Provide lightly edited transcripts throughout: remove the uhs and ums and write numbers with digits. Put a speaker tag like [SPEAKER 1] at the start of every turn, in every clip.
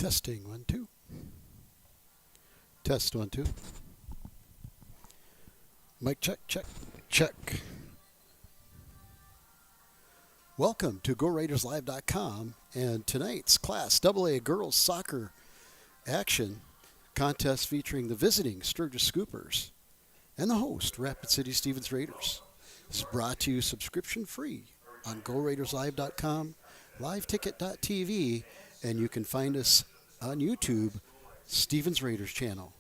[SPEAKER 1] Testing 1 2. Test 1 2. Mic check check check. Welcome to GoRaidersLive.com and tonight's Class AA Girls Soccer Action contest featuring the visiting Sturgis Scoopers and the host Rapid City Stevens Raiders. This is brought to you subscription free on GoRaidersLive.com, liveticket.tv, and you can find us on YouTube, Stevens Raiders channel.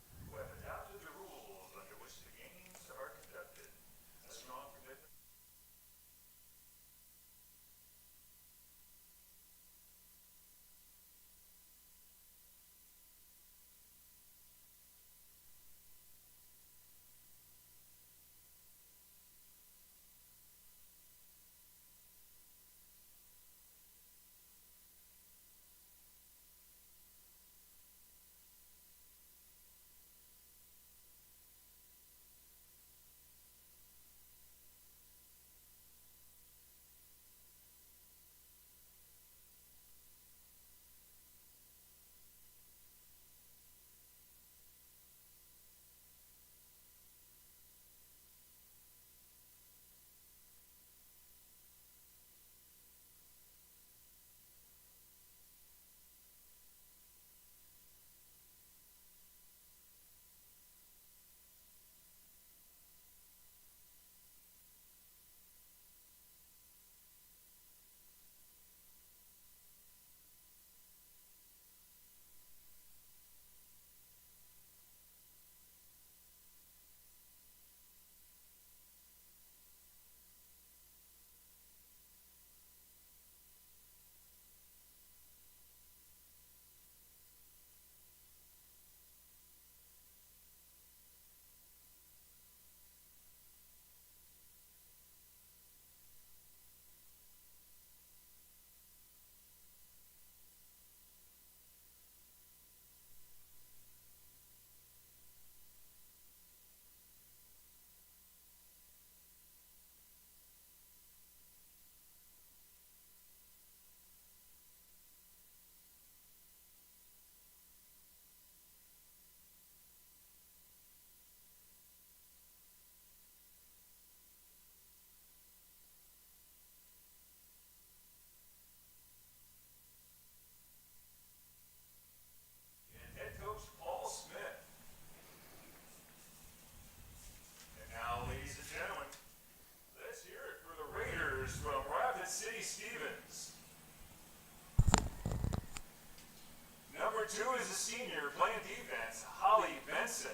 [SPEAKER 2] Number 2 is a senior playing defense, Holly Benson.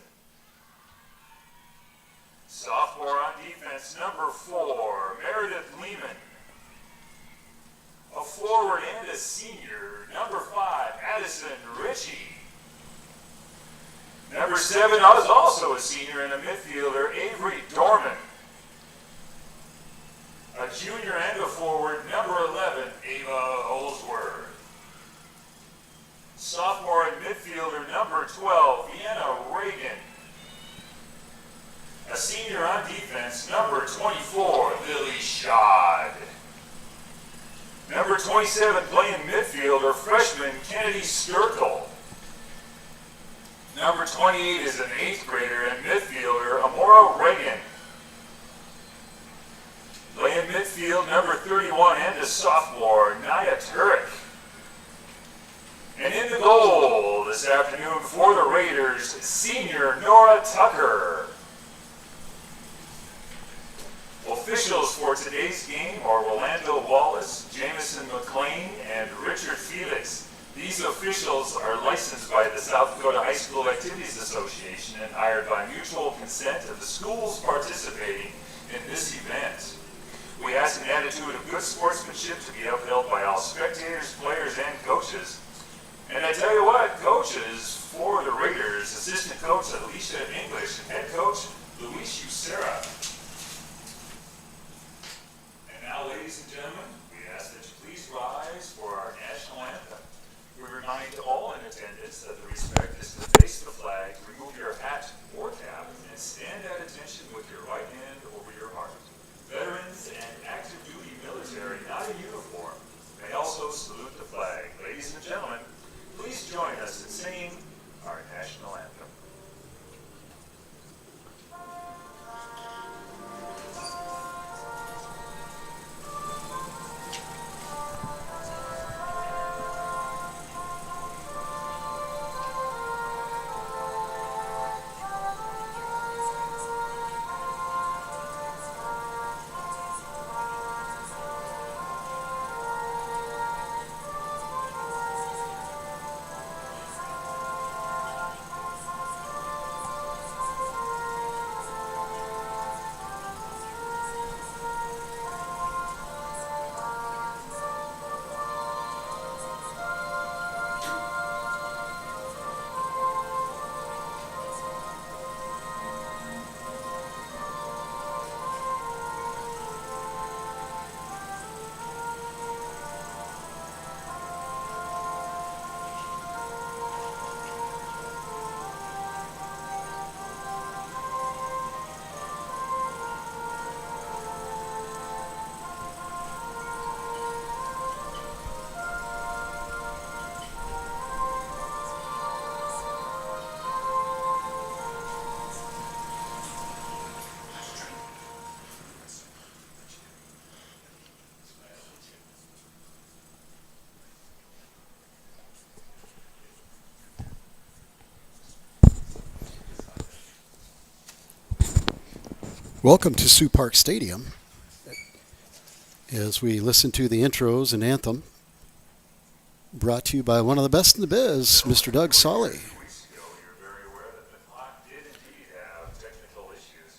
[SPEAKER 2] Sophomore on defense, number 4, Meredith Lehman. A forward and a senior, number 5, Addison Ritchie. Number 7 is also a senior and a midfielder, Avery Dorman. A junior and a forward, number 11, Ava Holsworth. Sophomore and midfielder, number 12, Vienna Reagan. number 24, Lily Schad. Number 27, playing midfielder, freshman Kennedy Sturkle. Number 28 is an 8th grader and midfielder, Amora Reagan. Playing midfield, number 31 and a sophomore, Naya Turek. And in the goal this afternoon for the Raiders, senior Nora Tucker. Officials for today's game are Rolando Wallace, Jamison McLean, and Richard Felix. These officials are licensed by the South Dakota High School Activities Association and hired by mutual consent of the schools participating in this event. We ask an attitude of good sportsmanship to be upheld by all spectators, players, and coaches. And I tell you what, coaches for the Raiders, assistant coach Alicia English, and head coach Luis Ucera. And now, ladies and gentlemen, we ask that you please rise for our national anthem. We remind all in attendance that the respect is to face the flag, remove your hat or cap, and stand at attention with your right hand over your heart. Veterans and active duty military not in uniform may also salute the flag. Ladies and gentlemen, please join us in singing our national anthem.
[SPEAKER 1] Welcome to Sioux Park Stadium as we listen to the intros and anthem brought to you by one of the best in the biz, Mr. Doug Solly.
[SPEAKER 2] Weeks ago, you're very aware that the clock did indeed have technical issues.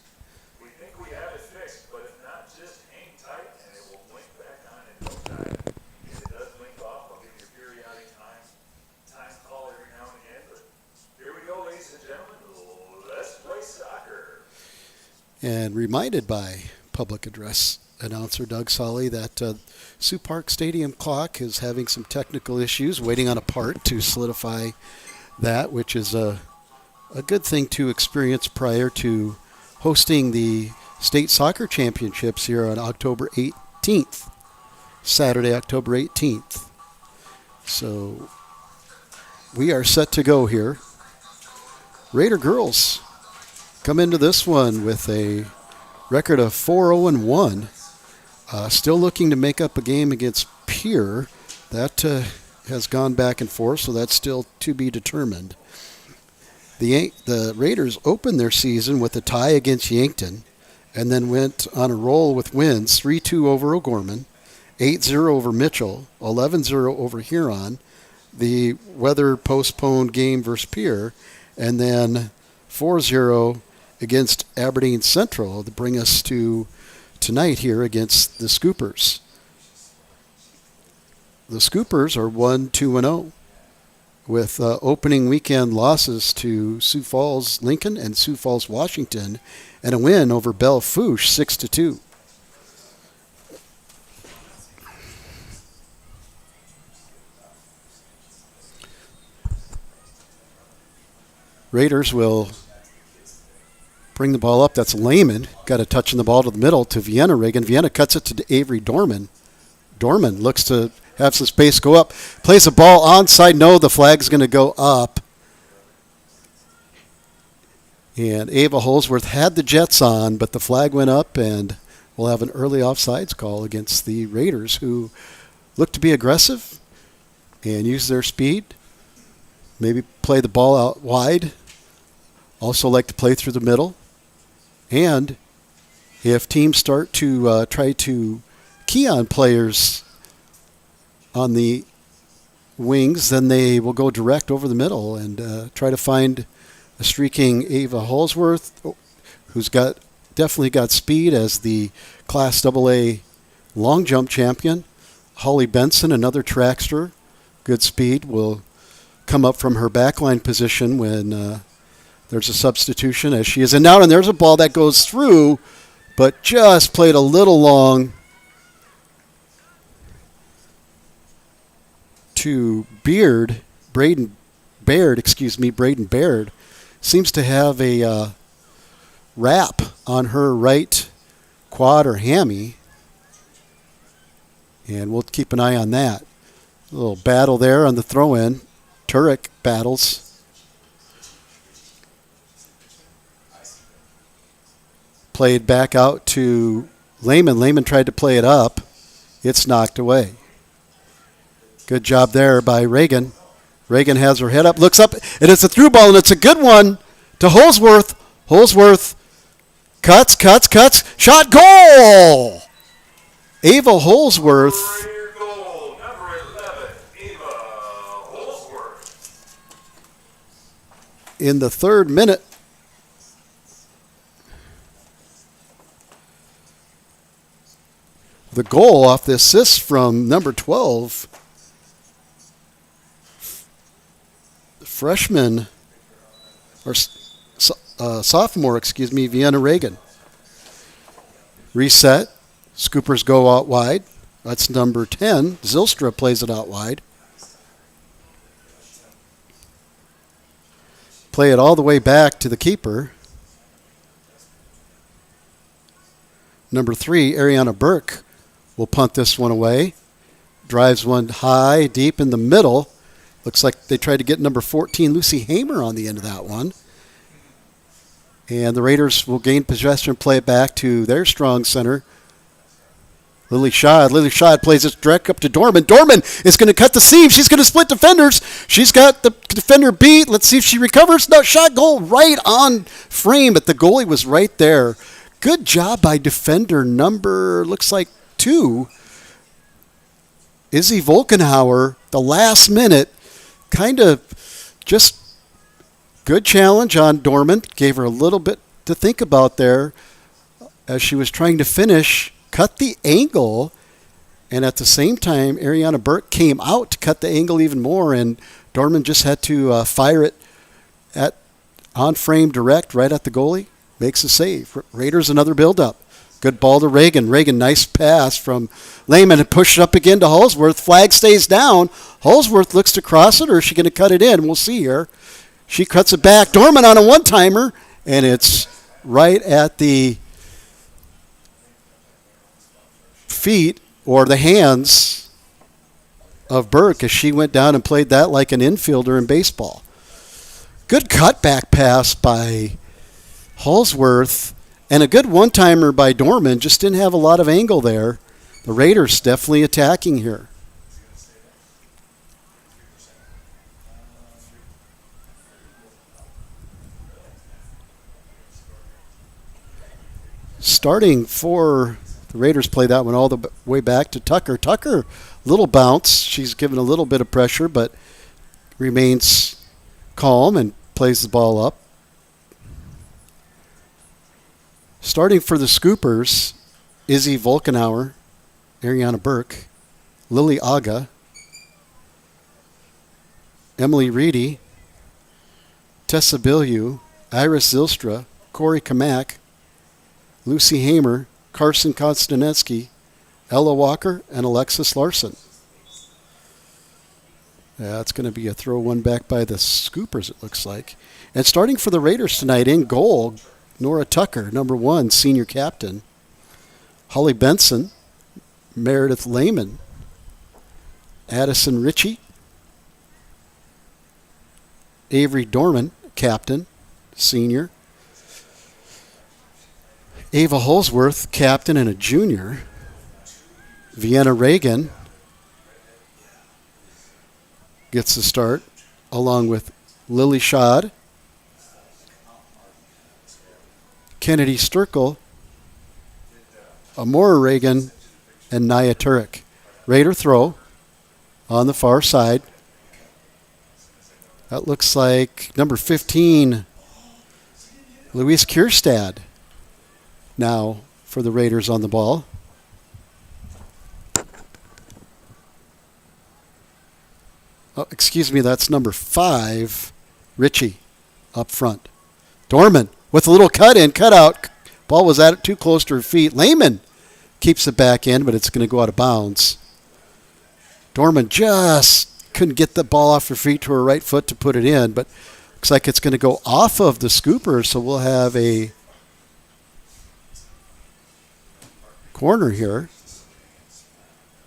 [SPEAKER 2] We think we have it fixed, but if not, just hang tight and it will blink back on in no time. If it does blink off, I'll give you a periodic time call every now and again. But here we go, ladies and gentlemen. Let's play soccer.
[SPEAKER 1] And reminded by public address announcer Doug Solly that Sioux Park Stadium clock is having some technical issues, waiting on a part to solidify that, which is a good thing to experience prior to hosting the state soccer championships here on October 18th, Saturday, October 18th. So we are set to go here. Raider girls come into this one with a record of 4-0-1. Still looking to make up a game against Pierre. That has gone back and forth, so that's still to be determined. The Raiders opened their season with a tie against Yankton and then went on a roll with wins, 3-2 over O'Gorman, 8-0 over Mitchell, 11-0 over Huron, the weather postponed game versus Pierre, and then 4-0 against Aberdeen Central to bring us to tonight here against the Scoopers. The Scoopers are 1-2-0 with opening weekend losses to Sioux Falls Lincoln and Sioux Falls Washington and a win over Belle Fourche 6-2. Raiders will bring the ball up. That's Lehman. Got a touch in the ball to the middle to Vienna Reagan. Vienna cuts it to Avery Dorman. Dorman looks to have some space go up. Plays the ball onside. No, the flag's going to go up. And Ava Holsworth had the Jets on, but the flag went up, and we'll have an early offsides call against the Raiders, who look to be aggressive and use their speed. Maybe play the ball out wide. Also like to play through the middle. And if teams start to try to key on players on the wings, then they will go direct over the middle and try to find a streaking Ava Holsworth, who's definitely got speed as the Class AA long jump champion. Holly Benson, another trackster, good speed, will come up from her backline position when there's a substitution, as she is in now. And there's a ball that goes through, but just played a little long to Braden Baird. Seems to have a wrap on her right quad or hammy, and we'll keep an eye on that. A little battle there on the throw-in. Turek battles. Played back out to Lehman. Lehman tried to play it up. It's knocked away. Good job there by Reagan. Reagan has her head up, looks up, and it's a through ball, and it's a good one to Holsworth. Holsworth cuts, shot, goal! Ava Holsworth.
[SPEAKER 2] Career goal, number 11, Ava Holsworth.
[SPEAKER 1] In the third minute. The goal off the assist from number 12. Freshman, or sophomore, Vienna Reagan. Reset. Scoopers go out wide. That's number 10. Zylstra plays it out wide. Play it all the way back to the keeper. Number 3, Ariana Burke, will punt this one away. Drives one high, deep in the middle. Looks like they tried to get number 14, Lucy Hamer, on the end of that one. And the Raiders will gain possession and play it back to their strong center, Lily Schad. Lily Schad plays it direct up to Dorman. Dorman is going to cut the seam. She's going to split defenders. She's got the defender beat. Let's see if she recovers. No, shot, goal right on frame, but the goalie was right there. Good job by defender number, looks like 2, Izzy Volkenhauer. The last minute, kind of just good challenge on Dorman. Gave her a little bit to think about there as she was trying to finish. Cut the angle, and at the same time, Ariana Burke came out to cut the angle even more, and Dorman just had to fire it at on frame direct right at the goalie. Makes a save. Raiders another build-up. Good ball to Reagan. Reagan, nice pass from Lehman, and push it up again to Holsworth. Flag stays down. Holsworth looks to cross it, or is she going to cut it in? We'll see here. She cuts it back. Dorman on a one-timer, and it's right at the feet or the hands of Burke as she went down and played that like an infielder in baseball. Good cutback pass by Holsworth and a good one-timer by Dorman. Just didn't have a lot of angle there. The Raiders definitely attacking here. Starting for the Raiders, play that one all the way back to Tucker. Tucker, little bounce. She's given a little bit of pressure, but remains calm and plays the ball up. Starting for the Scoopers, Izzy Volkenhauer, Ariana Burke, Lily Aga, Emily Reedy, Tessa Bilyeu, Iris Zylstra, Corey Kamak, Lucy Hamer, Carson Konstanetsky, Ella Walker, and Alexis Larson. That's going to be a throw one back by the Scoopers, it looks like. And starting for the Raiders tonight in goal, Nora Tucker, number 1, senior captain. Holly Benson, Meredith Lehman, Addison Ritchie, Avery Dorman, captain, senior. Ava Holsworth, captain and a junior. Vienna Reagan gets the start, along with Lily Schad, Kennedy Sturkle, Amora Reagan, and Nia Turek. Raider throw on the far side. That looks like number 15, Louise Kierstad, now for the Raiders on the ball. Oh, excuse me, that's number 5, Ritchie, up front. Dorman with a little cut out. Ball was at it too close to her feet. Lehman keeps it back in, but it's going to go out of bounds. Dorman just couldn't get the ball off her feet to her right foot to put it in, but looks like it's going to go off of the scooper, so we'll have a corner here.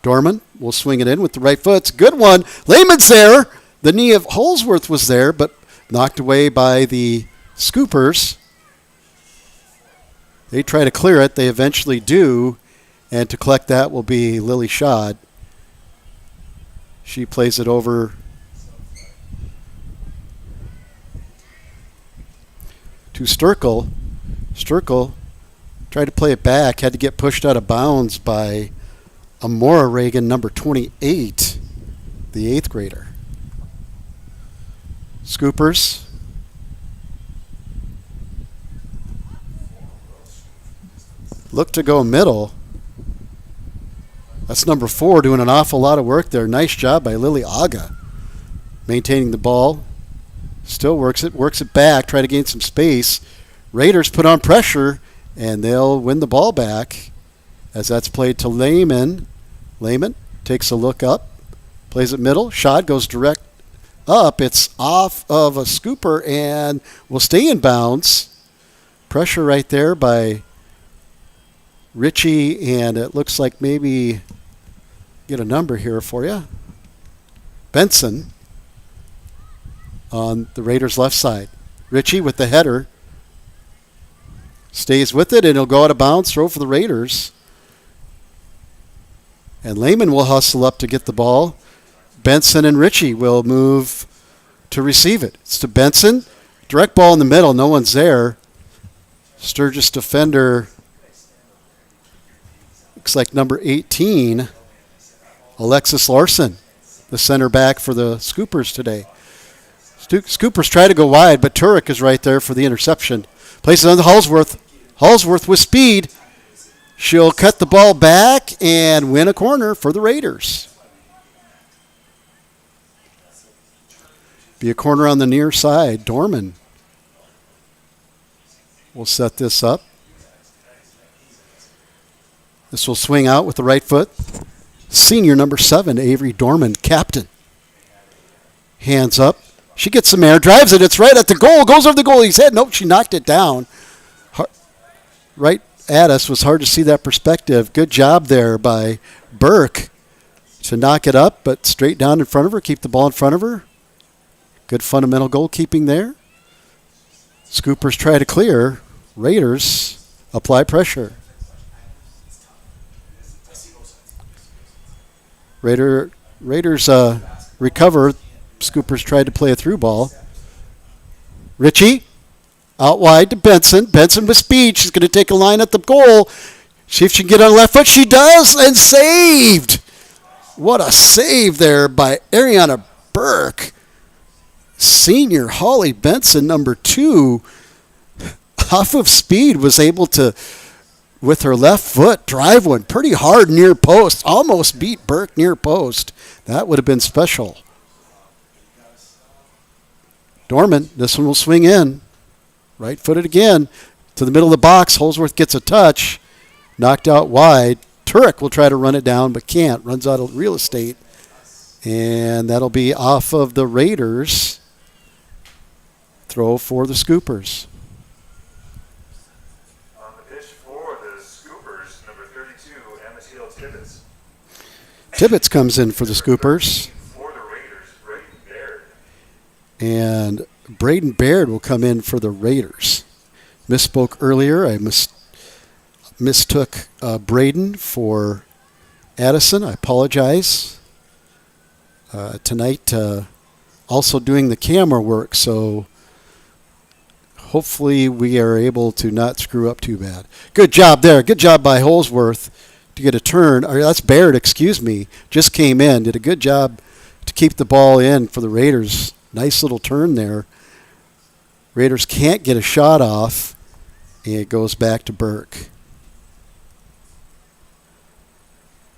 [SPEAKER 1] Dorman will swing it in with the right foot. It's a good one. Lehman's there. The knee of Holsworth was there, but knocked away by the scoopers. They try to clear it. They eventually do. And to collect that will be Lily Schad. She plays it over to Sturkle. Sturkle tried to play it back, had to get pushed out of bounds by Amora Reagan, number 28, the 8th grader. Scoopers. Look to go middle. That's number 4 doing an awful lot of work there. Nice job by Lily Aga. Maintaining the ball. Still works it back, try to gain some space. Raiders put on pressure, and they'll win the ball back as that's played to Lehman. Lehman takes a look up, plays it middle. Shot goes direct up. It's off of a scooper and will stay in bounds. Pressure right there by Ritchie, and it looks like maybe get a number here for you. Benson on the Raiders' left side. Ritchie with the header. Stays with it, and it'll go out of bounds. Throw for the Raiders. And Lehman will hustle up to get the ball. Benson and Ritchie will move to receive it. It's to Benson. Direct ball in the middle. No one's there. Sturgis defender, looks like number 18, Alexis Larson, the center back for the Scoopers today. Scoopers try to go wide, but Turek is right there for the interception. Places it on the Halsworth. Halsworth with speed. She'll cut the ball back and win a corner for the Raiders. Be a corner on the near side. Dorman will set this up. This will swing out with the right foot. Senior number 7, Avery Dorman, captain. Hands up. She gets some air, drives it. It's right at the goal. Goes over the goalie's head. Nope, she knocked it down. Right at us. Was hard to see that perspective. Good job there by Burke to knock it up, but straight down in front of her. Keep the ball in front of her. Good fundamental goalkeeping there. Scoopers try to clear. Raiders apply pressure. Raiders recover. Scoopers tried to play a through ball. Ritchie out wide to Benson. Benson with speed. She's going to take a line at the goal. See if she can get on the left foot. She does, and saved. What a save there by Ariana Burke. Senior Holly Benson, number 2, off of speed, was able to, with her left foot, drive one pretty hard near post. Almost beat Burke near post. That would have been special. Dorman, this one will swing in. Right-footed again to the middle of the box. Holsworth gets a touch. Knocked out wide. Turek will try to run it down, but can't. Runs out of real estate. And that'll be off of the Raiders. Throw for the Scoopers. Tibbetts comes in for the Scoopers.
[SPEAKER 2] For the Raiders, Braden Baird.
[SPEAKER 1] And Braden Baird will come in for the Raiders. Misspoke earlier. I mistook Braden for Addison. I apologize. Tonight, also doing the camera work, so hopefully we are able to not screw up too bad. Good job there. Good job by Holsworth to get a turn. Or that's Baird, excuse me. Just came in. Did a good job to keep the ball in for the Raiders. Nice little turn there. Raiders can't get a shot off, and it goes back to Burke.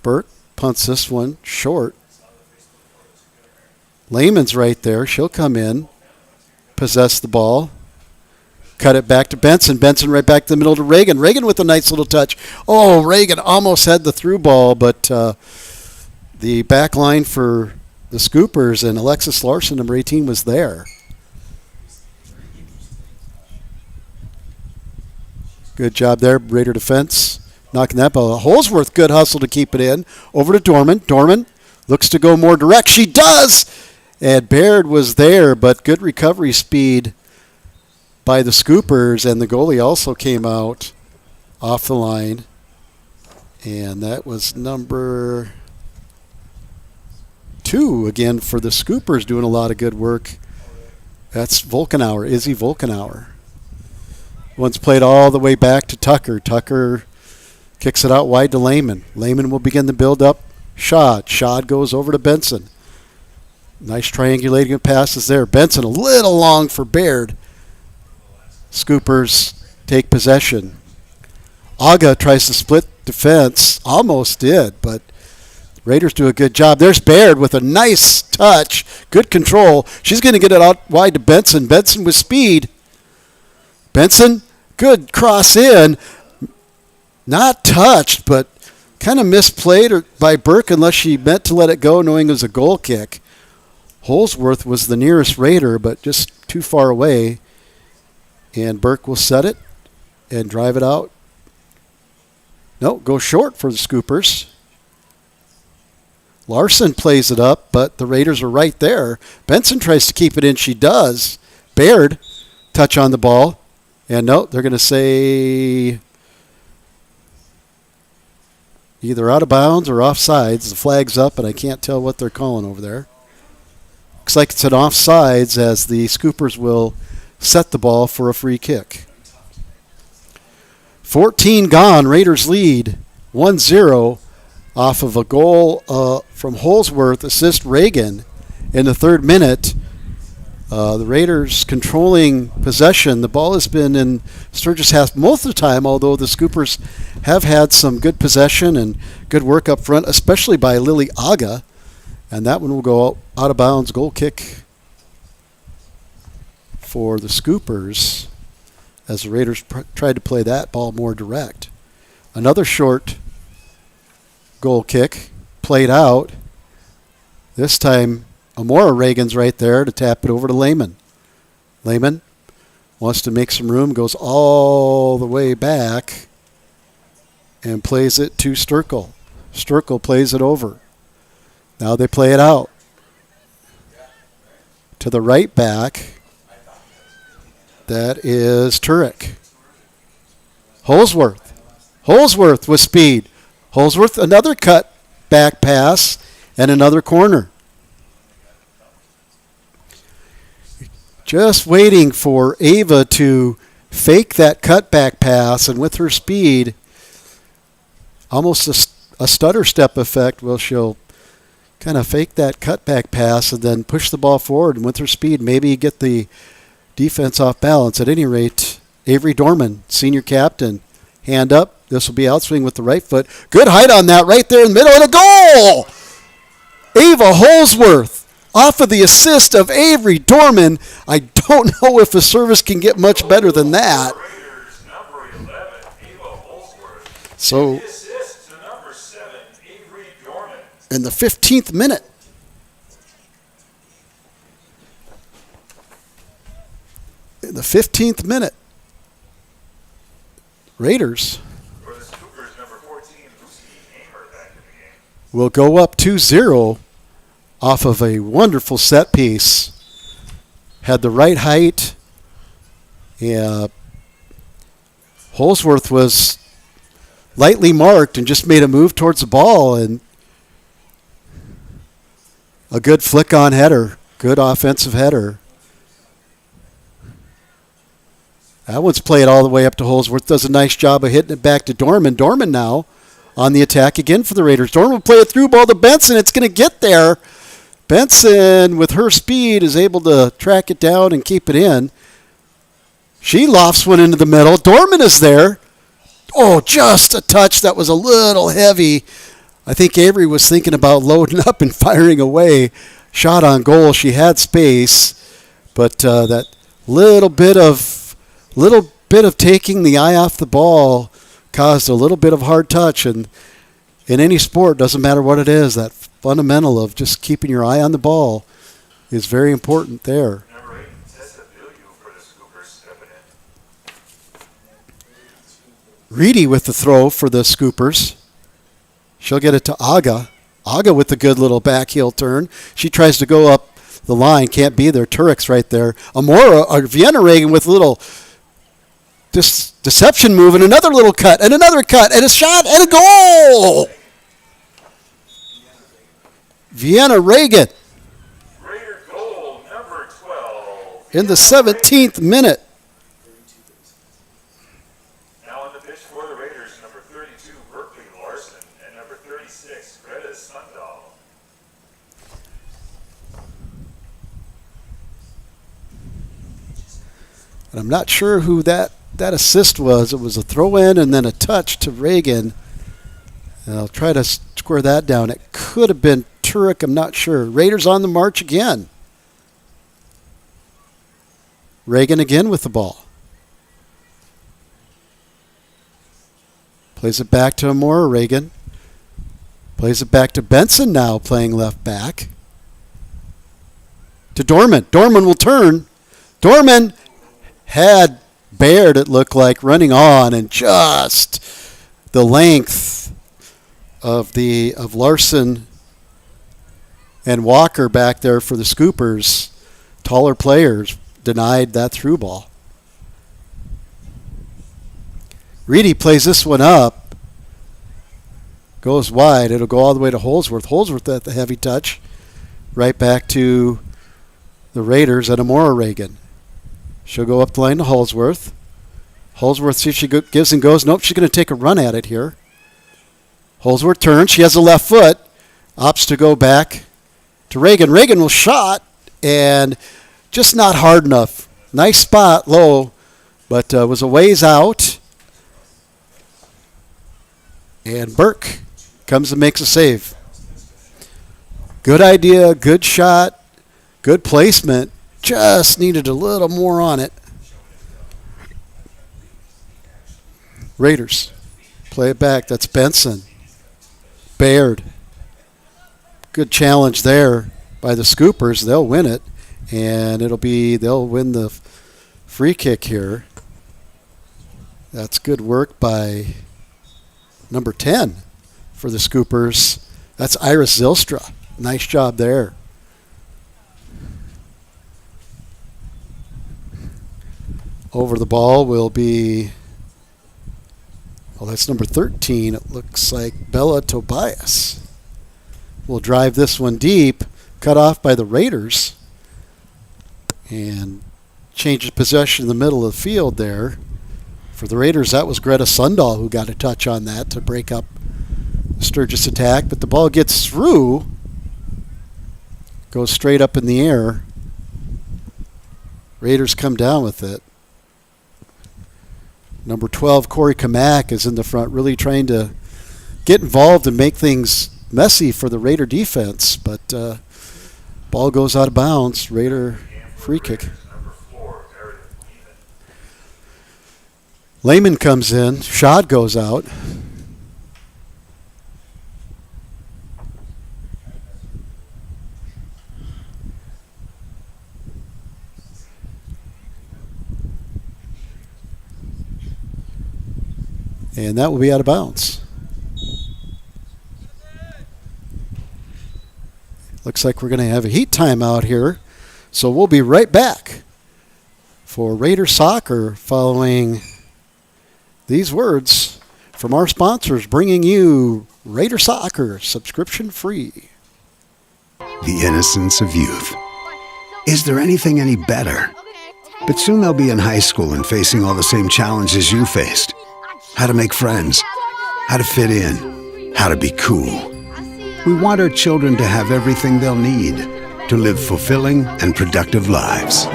[SPEAKER 1] Burke punts this one short. Lehman's right there. She'll come in, possess the ball, cut it back to Benson. Benson right back to the middle to Reagan. Reagan with a nice little touch. Oh, Reagan almost had the through ball, but the back line for the Scoopers and Alexis Larson, number 18, was there. Good job there, Raider defense, knocking that ball. Holsworth, good hustle to keep it in. Over to Dorman. Dorman looks to go more direct. She does! And Baird was there, but good recovery speed by the Scoopers, and the goalie also came out off the line. And that was number 2 again for the Scoopers, doing a lot of good work. That's Volkenauer, Izzy Volkenauer. One's played all the way back to Tucker. Tucker kicks it out wide to Lehman. Lehman will begin the build-up. Schad. Schad goes over to Benson. Nice triangulating passes there. Benson a little long for Baird. Scoopers take possession. Aga tries to split defense. Almost did, but Raiders do a good job. There's Baird with a nice touch. Good control. She's going to get it out wide to Benson. Benson with speed. Benson, good cross in. Not touched, but kind of misplayed by Burke unless she meant to let it go knowing it was a goal kick. Holsworth was the nearest Raider, but just too far away. And Burke will set it and drive it out. No, go short for the Scoopers. Larson plays it up, but the Raiders are right there. Benson tries to keep it in. She does. Baird, touch on the ball. And no, they're going to say either out of bounds or offsides. The flag's up, and I can't tell what they're calling over there. Looks like it's an offsides as the Scoopers will set the ball for a free kick. 14 gone. Raiders lead 1-0 off of a goal from Holsworth, assist Reagan in the 3rd minute. The Raiders controlling possession. The ball has been in Sturgis half most of the time, although the Scoopers have had some good possession and good work up front, especially by Lily Aga. And that one will go out of bounds. Goal kick for the Scoopers as the Raiders tried to play that ball more direct. Another short goal kick played out. This time Amora Reagan's right there to tap it over to Lehman. Lehman wants to make some room, goes all the way back and plays it to Sturkle. Sturkle plays it over. Now they play it out to the right back. That is Turek. Holsworth. Holsworth with speed. Holsworth, another cut back pass and another corner. Just waiting for Ava to fake that cutback pass, and with her speed, almost a stutter step effect, well, she'll kind of fake that cutback pass and then push the ball forward, and with her speed, maybe get the defense off balance. At any rate, Avery Dorman, senior captain, hand up. This will be outswing with the right foot. Good height on that right there in the middle, and a goal! Ava Holsworth off of the assist of Avery Dorman. I don't know if the service can get much better than that. So, in the 15th minute. In the 15th minute, Raiders will go up 2-0 off of a wonderful set piece. Had the right height. Yeah, Holsworth was lightly marked and just made a move towards the ball, and a good flick-on header. Good offensive header. That one's played all the way up to Holsworth. Does a nice job of hitting it back to Dorman. Dorman now on the attack again for the Raiders. Dorman will play a through ball to Benson. It's going to get there. Benson, with her speed, is able to track it down and keep it in. She lofts one into the middle. Dorman is there. Oh, just a touch that was a little heavy. I think Avery was thinking about loading up and firing away. Shot on goal. She had space, but that little bit of taking the eye off the ball caused a little bit of hard touch. And in any sport, doesn't matter what it is, that fundamental of just keeping your eye on the ball is very important there.
[SPEAKER 2] Number 8, Tessa Villieu for the Scoopers stepping in.
[SPEAKER 1] Reedy with the throw for the Scoopers. She'll get it to Aga. Aga with the good little back heel turn. She tries to go up the line. Can't be there. Turek's right there. Vienna Reagan with a little deception move and another little cut and another cut and a shot and a goal. Vienna Reagan.
[SPEAKER 2] Raider goal number 12.
[SPEAKER 1] In the 17th minute.
[SPEAKER 2] Now on the pitch for the Raiders, number 32, Berkeley Larson, and number 36, Greta Sundahl.
[SPEAKER 1] And I'm not sure who that assist was. It was a throw-in and then a touch to Reagan. And I'll try to square that down. It could have been Turek, I'm not sure. Raiders on the march again. Reagan again with the ball. Plays it back to Amora Reagan. Plays it back to Benson now, playing left back. To Dorman. Dorman will turn. Dorman had Baird, it looked like, running on, and just the length of Larson and Walker back there for the Scoopers, taller players, denied that through ball. Reedy plays this one up. Goes wide. It'll go all the way to Holsworth. Holsworth at the heavy touch. Right back to the Raiders and Amora Reagan. She'll go up the line to Holsworth. Holsworth, see if she gives and goes. Nope, she's going to take a run at it here. Holsworth turns. She has a left foot. Opts to go back to Reagan. Reagan will shot, and just not hard enough. Nice spot, low, but was a ways out. And Burke comes and makes a save. Good idea, good shot, good placement. Just needed a little more on it. Raiders play it back. That's Benson. Baird. Good challenge there by the Scoopers. They'll win it, and they'll win the free kick here. That's good work by number 10 for the Scoopers. That's Iris Zylstra. Nice job there. Over the ball will be, well, that's number 13. It looks like Bella Tobias. Will drive this one deep, cut off by the Raiders, and changes possession in the middle of the field there. For the Raiders, that was Greta Sundahl who got a touch on that to break up the Sturgis attack, but the ball gets through, goes straight up in the air. Raiders come down with it. Number 12, Corey Kamak, is in the front, really trying to get involved and make things messy for the Raider defense, but ball goes out of bounds. Raider free kick. Lehman comes in. Schad goes out. And that will be out of bounds. Looks like we're going to have a heat timeout here. So we'll be right back for Raider Soccer following these words from our sponsors, bringing you Raider Soccer subscription free.
[SPEAKER 3] The innocence of youth. Is there anything any better? But soon they'll be in high school and facing all the same challenges you faced. How to make friends, how to fit in, how to be cool. We want our children to have everything they'll need to live fulfilling and productive lives.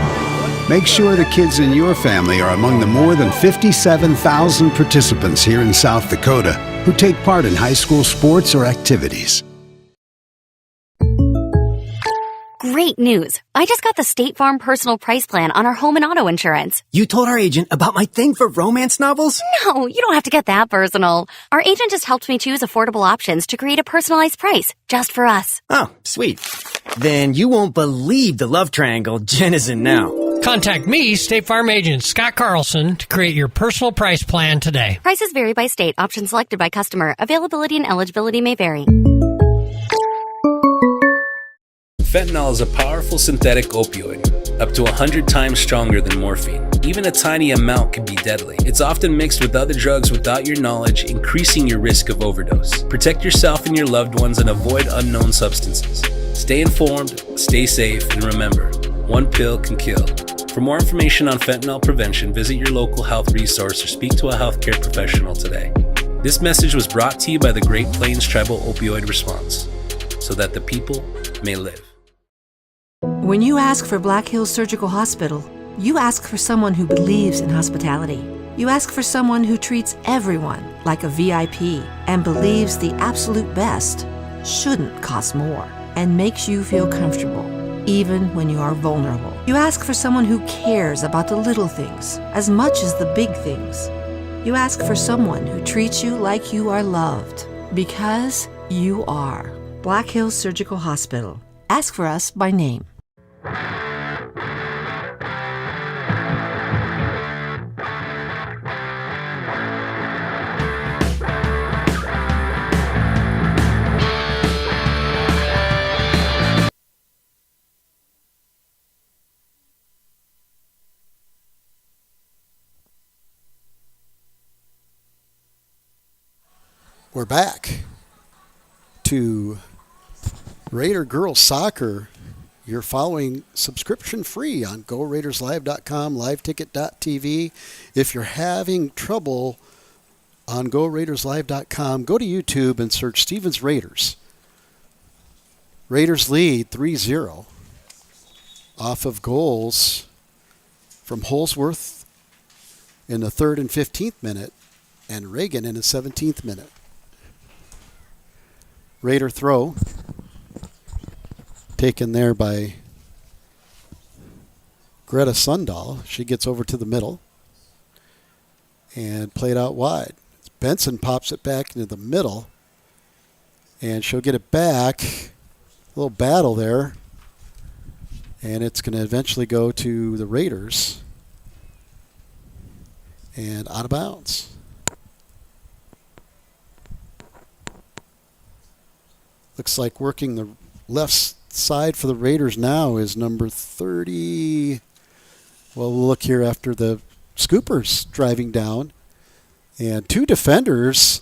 [SPEAKER 3] Make sure the kids in your family are among the more than 57,000 participants here in South Dakota who take part in high school sports or activities.
[SPEAKER 4] Great news. I just got the State Farm personal price plan on our home and auto insurance.
[SPEAKER 5] You told our agent about my thing for romance novels?
[SPEAKER 4] No, you don't have to get that personal. Our agent just helped me choose affordable options to create a personalized price just for us.
[SPEAKER 5] Oh, sweet. Then you won't believe the love triangle Jen is in now.
[SPEAKER 6] Contact me, State Farm agent Scott Carlson, to create your personal price plan today.
[SPEAKER 4] Prices vary by state. Options selected by customer. Availability and eligibility may vary.
[SPEAKER 7] Fentanyl is a powerful synthetic opioid, up to 100 times stronger than morphine. Even a tiny amount can be deadly. It's often mixed with other drugs without your knowledge, increasing your risk of overdose. Protect yourself and your loved ones and avoid unknown substances. Stay informed, stay safe, and remember, one pill can kill. For more information on fentanyl prevention, visit your local health resource or speak to a healthcare professional today. This message was brought to you by the Great Plains Tribal Opioid Response, so that the people may live.
[SPEAKER 8] When you ask for Black Hills Surgical Hospital, you ask for someone who believes in hospitality. You ask for someone who treats everyone like a VIP and believes the absolute best shouldn't cost more and makes you feel comfortable, even when you are vulnerable. You ask for someone who cares about the little things as much as the big things. You ask for someone who treats you like you are loved, because you are. Black Hills Surgical Hospital. Ask for us by name.
[SPEAKER 1] We're back to Raider Girls Soccer. You're following subscription free on GoRaidersLive.com, LiveTicket.tv. If you're having trouble on GoRaidersLive.com, go to YouTube and search Stevens Raiders. Raiders lead 3-0 off of goals from Holsworth in the 3rd and 15th minute and Reagan in the 17th minute. Raider throw taken there by Greta Sundahl. She gets over to the middle and played out wide. Benson pops it back into the middle, and she'll get it back. A little battle there, and it's going to eventually go to the Raiders and out of bounds. Looks like working the left side for the Raiders now is number 30. Well, we'll look here after the Scoopers driving down. And two defenders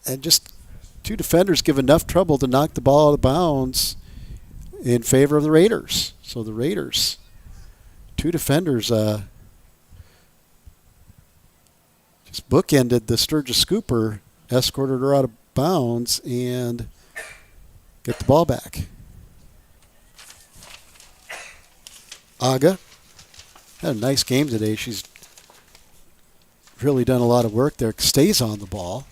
[SPEAKER 1] give enough trouble to knock the ball out of bounds in favor of the Raiders. So the Raiders, two defenders just bookended the Sturgis Scooper, escorted her out of bounds, and get the ball back. Aga had a nice game today. She's really done a lot of work there. Stays on the ball.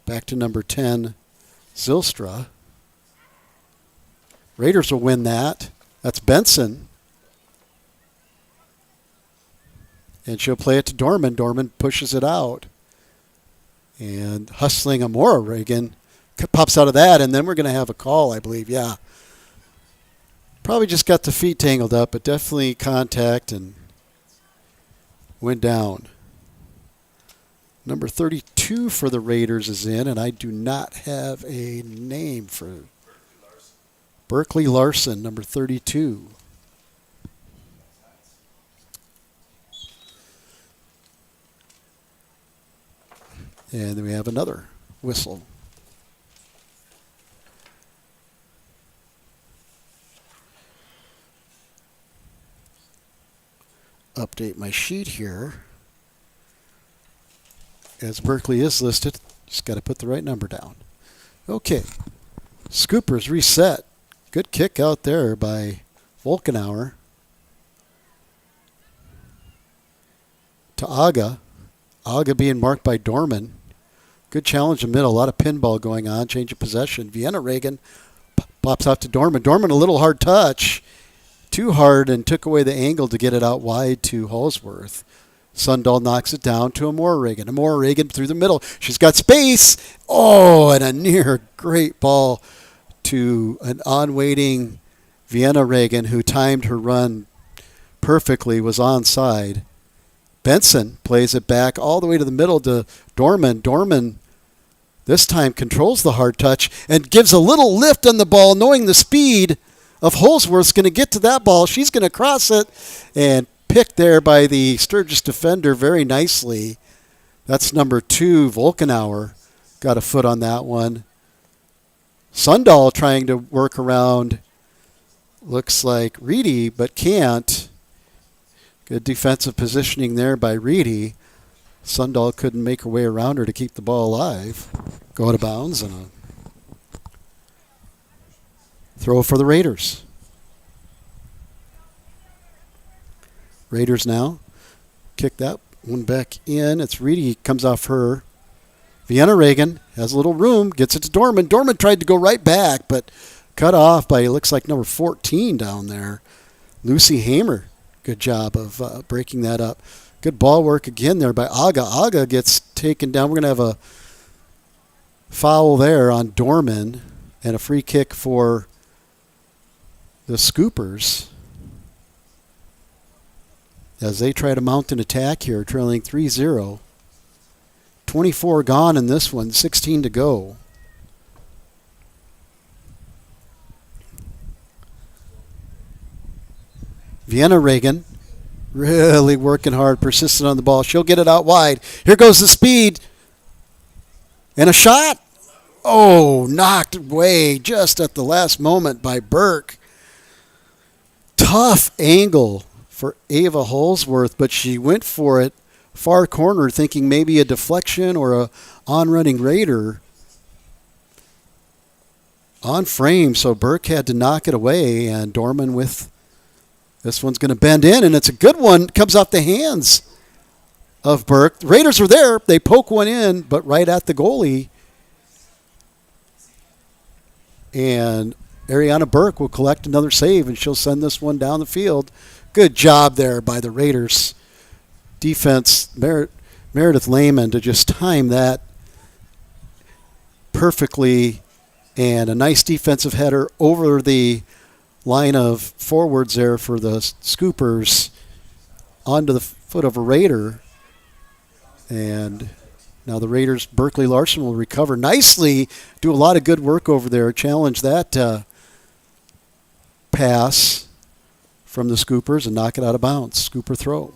[SPEAKER 1] Back to number 10, Zylstra. Raiders will win that. That's Benson. And she'll play it to Dorman. Dorman pushes it out. And hustling Amora Reagan pops out of that, and then we're going to have a call, I believe. Yeah. Probably just got the feet tangled up, but definitely contact and went down. Number 32 for the Raiders is in, and I do not have a name for Berkeley Larson, number 32. And then we have another whistle. Update my sheet here. As Berkeley is listed, just got to put the right number down. Okay. Scoopers reset. Good kick out there by Volkenauer to Aga. Aga being marked by Dorman. Good challenge in the middle. A lot of pinball going on. Change of possession. Vienna Reagan pops out to Dorman. Dorman a little hard touch. Too hard and took away the angle to get it out wide to Holsworth. Sundahl knocks it down to Amora Reagan. Amora Reagan through the middle. She's got space. Oh, and a near great ball to an on-waiting Vienna Reagan who timed her run perfectly, was onside. Benson plays it back all the way to the middle to Dorman. Dorman this time controls the hard touch and gives a little lift on the ball, knowing the speed of Holsworth's going to get to that ball. She's going to cross it and picked there by the Sturgis defender very nicely. That's number 2, Volkenauer. Got a foot on that one. Sundahl trying to work around. Looks like Reedy, but can't. Good defensive positioning there by Reedy. Sundahl couldn't make her way around her to keep the ball alive. Go out of bounds and a throw for the Raiders. Raiders now kick that one back in. It's Reedy, comes off her. Vienna Reagan has a little room, gets it to Dorman. Dorman tried to go right back, but cut off by, it looks like, number 14 down there. Lucy Hamer, good job of breaking that up. Good ball work again there by Aga. Aga gets taken down. We're going to have a foul there on Dorman and a free kick for the Scoopers as they try to mount an attack here, trailing 3-0. 24 gone in this one, 16 to go. Vienna Reagan really working hard, persistent on the ball. She'll get it out wide. Here goes the speed. And a shot. Oh, knocked away just at the last moment by Burke. Tough angle for Ava Holsworth, but she went for it far corner, thinking maybe a deflection or a on-running Raider on frame, so Burke had to knock it away, and Dorman with this one's going to bend in, and it's a good one. Comes off the hands of Burke. The Raiders are there. They poke one in, but right at the goalie. And Ariana Burke will collect another save, and she'll send this one down the field. Good job there by the Raiders. Defense, Meredith Lehman to just time that perfectly, and a nice defensive header over the line of forwards there for the Scoopers onto the foot of a Raider. And now the Raiders, Berkeley Larson will recover nicely, do a lot of good work over there, challenge that pass from the Scoopers and knock it out of bounds. Scooper throw.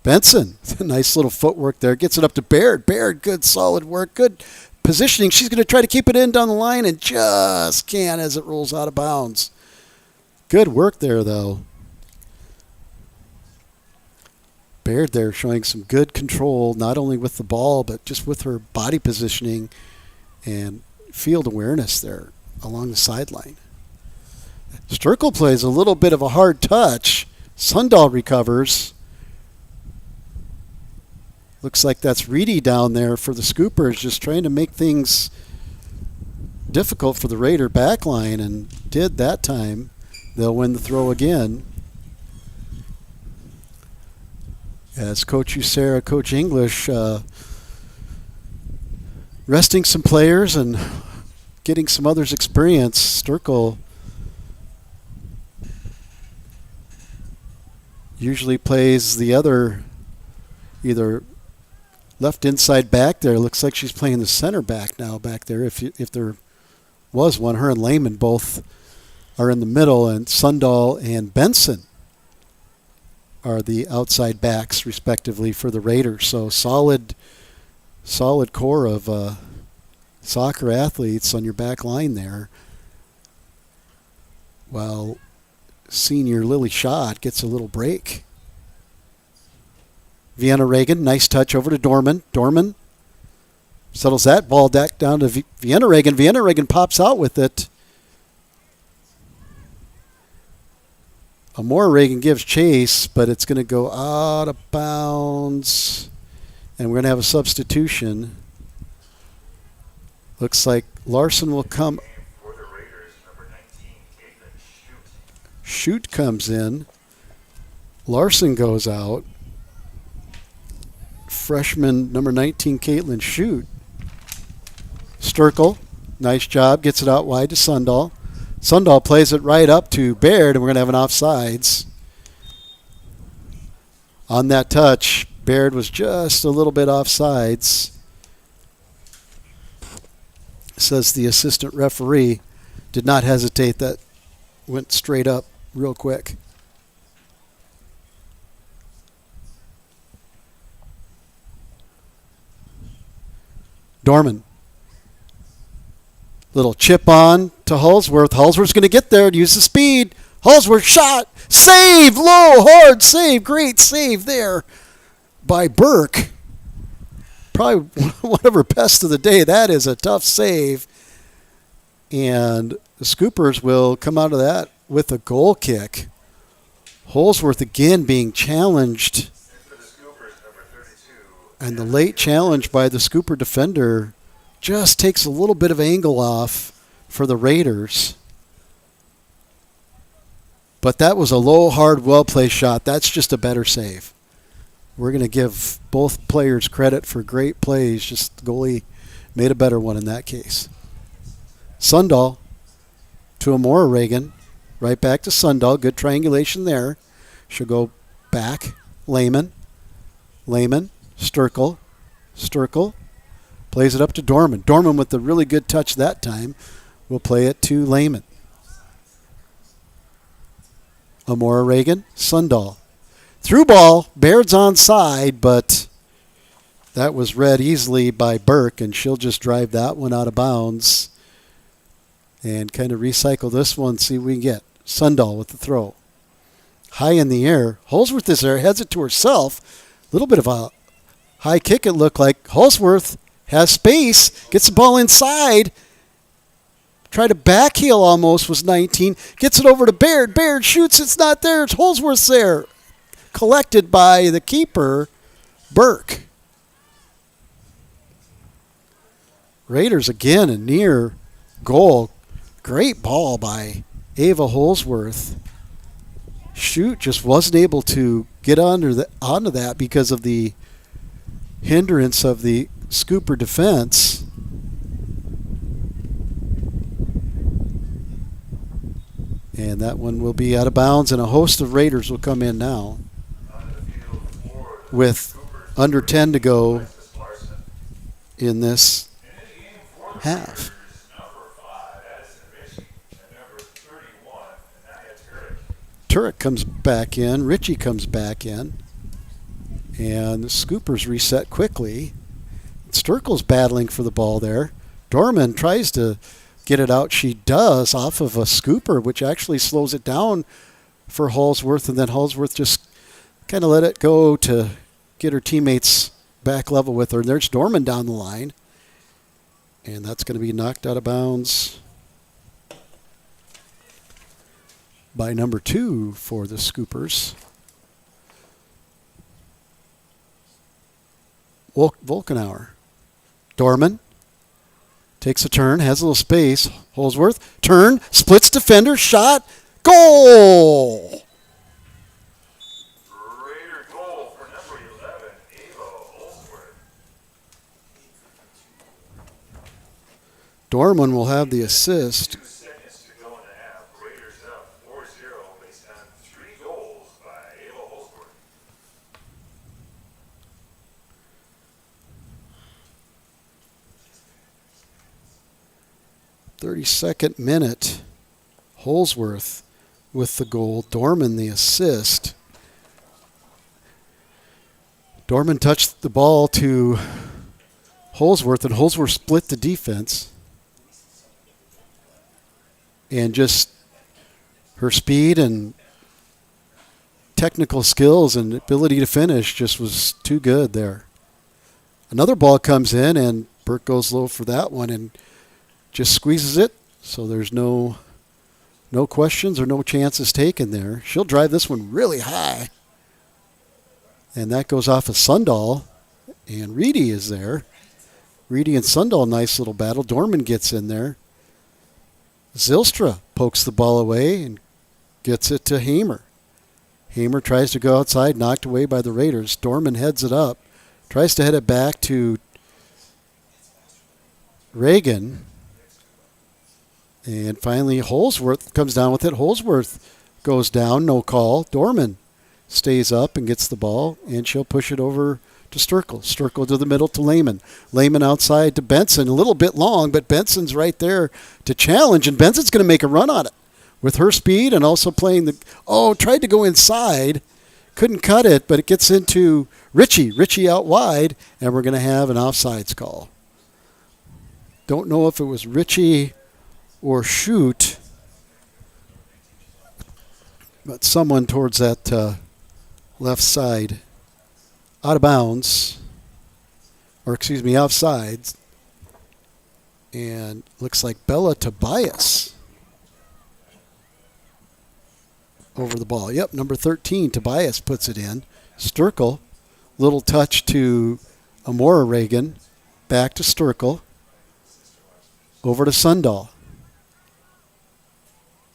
[SPEAKER 1] Benson, nice little footwork there, gets it up to Baird. Baird, good solid work, good positioning. She's going to try to keep it in down the line and just can't as it rolls out of bounds. Good work there, though. Baird there showing some good control, not only with the ball, but just with her body positioning and field awareness there along the sideline. Sturkle plays a little bit of a hard touch. Sundahl recovers. Looks like that's Reedy down there for the Scoopers, just trying to make things difficult for the Raider backline, and did that time. They'll win the throw again. As Coach Usera, Coach English, resting some players and getting some others experience. Sturkle usually plays the other, either left inside back there. Looks like she's playing the center back now back there if they're was one. Her and Lehman both are in the middle, and Sundahl and Benson are the outside backs, respectively, for the Raiders. So solid core of soccer athletes on your back line there. While senior Lily Schott gets a little break. Vienna Reagan, nice touch over to Dorman. Dorman settles that ball back down to Vienna Reagan. Vienna Reagan pops out with it. Amora Reagan gives chase, but it's going to go out of bounds. And we're going to have a substitution. Looks like Larson will come. Shoot comes in. Larson goes out. Freshman number 19, Caitlin Shoot. Sturkle, nice job, gets it out wide to Sundahl. Sundahl plays it right up to Baird, and we're going to have an offsides. On that touch, Baird was just a little bit offsides. Says the assistant referee. Did not hesitate. That went straight up real quick. Dorman. Little chip on to Hulsworth. Hulsworth's going to get there and use the speed. Hulsworth shot. Save. Low. Hard save. Great save there by Burke. Probably one of her best of the day. That is a tough save. And the Scoopers will come out of that with a goal kick. Holsworth again being challenged. And the late challenge by the Scooper defender just takes a little bit of angle off for the Raiders. But that was a low, hard, well-placed shot. That's just a better save. We're going to give both players credit for great plays. Just the goalie made a better one in that case. Sundahl to Amora Reagan. Right back to Sundahl. Good triangulation there. She'll go back. Lehman. Sturkle. Plays it up to Dorman. Dorman with the really good touch that time will play it to Lehman. Amora Reagan. Sundahl. Through ball. Baird's onside, but that was read easily by Burke, and she'll just drive that one out of bounds and kind of recycle this one, see what we can get. Sundahl with the throw. High in the air. Holsworth is there, heads it to herself. A little bit of a high kick it looked like. Holsworth has space, gets the ball inside. Tried to backheel almost, was 19. Gets it over to Baird. Baird shoots, it's not there. It's Holsworth there. Collected by the keeper, Burke. Raiders again a near goal. Great ball by Ava Holsworth. Shoot just wasn't able to get onto that because of the hindrance of the Scooper defense. And that one will be out of bounds, and a host of Raiders will come in now with under 10 to go in this half. Turek comes back in. Ritchie comes back in. And the Scoopers reset quickly. Sturkle's battling for the ball there. Dorman tries to get it out. She does off of a Scooper, which actually slows it down for Holsworth. And then Holsworth just kind of let it go to get her teammates back level with her. And there's Dorman down the line. And that's going to be knocked out of bounds by number 2 for the Scoopers. Volkenauer. Dorman takes a turn, has a little space. Holsworth, turn, splits defender, shot, goal!
[SPEAKER 2] Raider goal for number 11, Ava Holsworth.
[SPEAKER 1] Dorman will have the assist.
[SPEAKER 2] 2 seconds to go in the half. Raiders up 4-0 based on 3 goals by Ava Holsworth.
[SPEAKER 1] 32nd minute. Holsworth with the goal. Dorman the assist. Dorman touched the ball to Holsworth, and Holsworth split the defense. And just her speed and technical skills and ability to finish just was too good there. Another ball comes in, and Burke goes low for that one and just squeezes it. So there's no questions or no chances taken there. She'll drive this one really high. And that goes off of Sundahl. And Reedy is there. Reedy and Sundahl, nice little battle. Dorman gets in there. Zylstra pokes the ball away and gets it to Hamer. Hamer tries to go outside, knocked away by the Raiders. Dorman heads it up. Tries to head it back to Reagan. And finally, Holsworth comes down with it. Holsworth goes down, no call. Dorman stays up and gets the ball, and she'll push it over to Sturkle. Sturkle to the middle to Lehman. Lehman outside to Benson. A little bit long, but Benson's right there to challenge, and Benson's going to make a run on it with her speed and also playing the... Oh, tried to go inside. Couldn't cut it, but it gets into Ritchie. Ritchie out wide, and we're going to have an offsides call. Don't know if it was Ritchie or Shoot, but someone towards that left side. Out of bounds, or excuse me, offside. And looks like Bella Tobias over the ball. Yep, number 13, Tobias puts it in. Sturkle, little touch to Amora Reagan. Back to Sturkle. Over to Sundahl.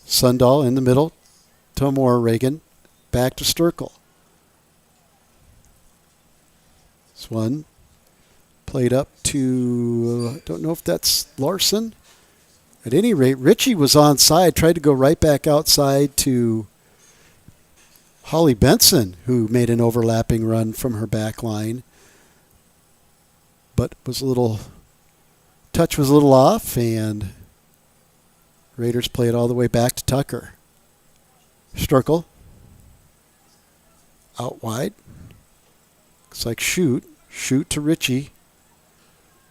[SPEAKER 1] Sundahl in the middle to Amora Reagan. Back to Sturkle. This one played up to, don't know if that's Larson. At any rate, Ritchie was onside, tried to go right back outside to Holly Benson, who made an overlapping run from her back line. But touch was a little off, and Raiders play it all the way back to Tucker. Sturkle. Out wide. Looks like Shoot. Shoot to Ritchie.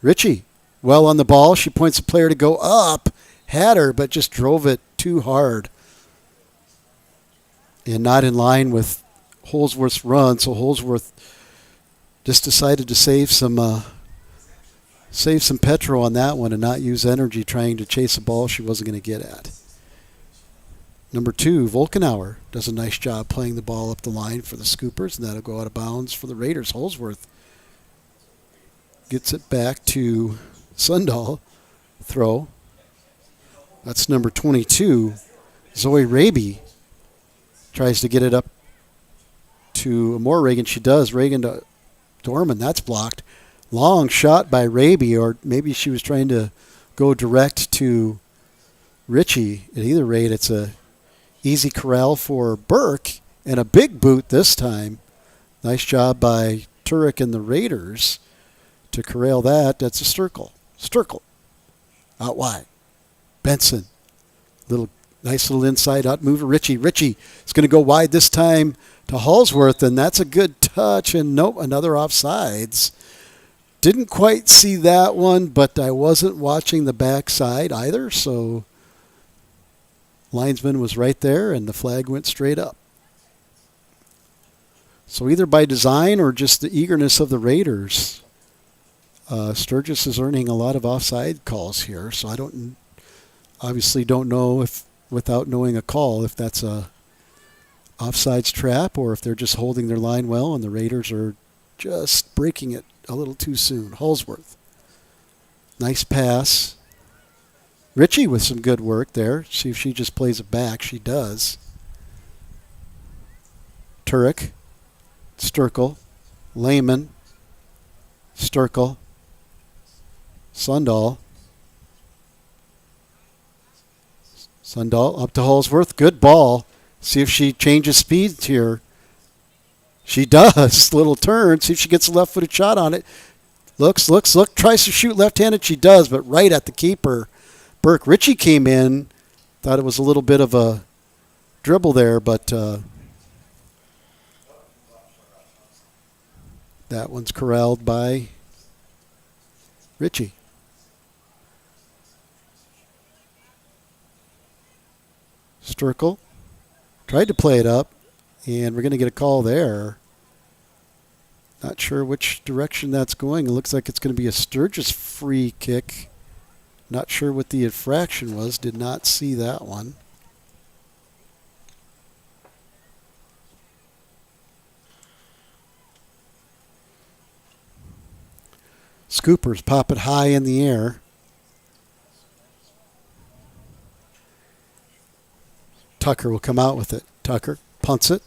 [SPEAKER 1] Ritchie, well on the ball. She points the player to go up. Had her, but just drove it too hard. And not in line with Holsworth's run. So Holsworth just decided to save some petrol on that one and not use energy trying to chase a ball she wasn't going to get at. Number 2, Volkenauer does a nice job playing the ball up the line for the Scoopers, and that'll go out of bounds for the Raiders. Holsworth gets it back to Sundahl. Throw. That's number 22. Zoe Raby tries to get it up to Amora Reagan. She does. Reagan to Dorman. That's blocked. Long shot by Raby, or maybe she was trying to go direct to Ritchie. At either rate, it's a easy corral for Burke, and a big boot this time. Nice job by Turek and the Raiders to corral that. That's a Sturkle. Sturkle. Out wide. Benson. Nice little inside out move to Ritchie. Ritchie is going to go wide this time to Holsworth, and that's a good touch. And nope, another offsides. Didn't quite see that one, but I wasn't watching the backside either, so linesman was right there, and the flag went straight up. So either by design or just the eagerness of the Raiders, Sturgis is earning a lot of offside calls here. So I obviously don't know, if without knowing a call, if that's a offsides trap or if they're just holding their line well and the Raiders are just breaking it a little too soon. Holsworth. Nice pass. Ritchie with some good work there. See if she just plays it back. She does. Turek. Sturkle. Lehman. Sturkle. Sundahl. Sundahl up to Holsworth. Good ball. See if she changes speeds here. She does. Little turn. See if she gets a left-footed shot on it. Looks. Tries to shoot left-handed. She does, but right at the keeper. Burke. Ritchie came in, thought it was a little bit of a dribble there, but that one's corralled by Ritchie. Sturkle tried to play it up, and we're going to get a call there. Not sure which direction that's going. It looks like it's going to be a Sturgis free kick. Not sure what the infraction was. Did not see that one. Scoopers pop it high in the air. Tucker will come out with it. Tucker punts it.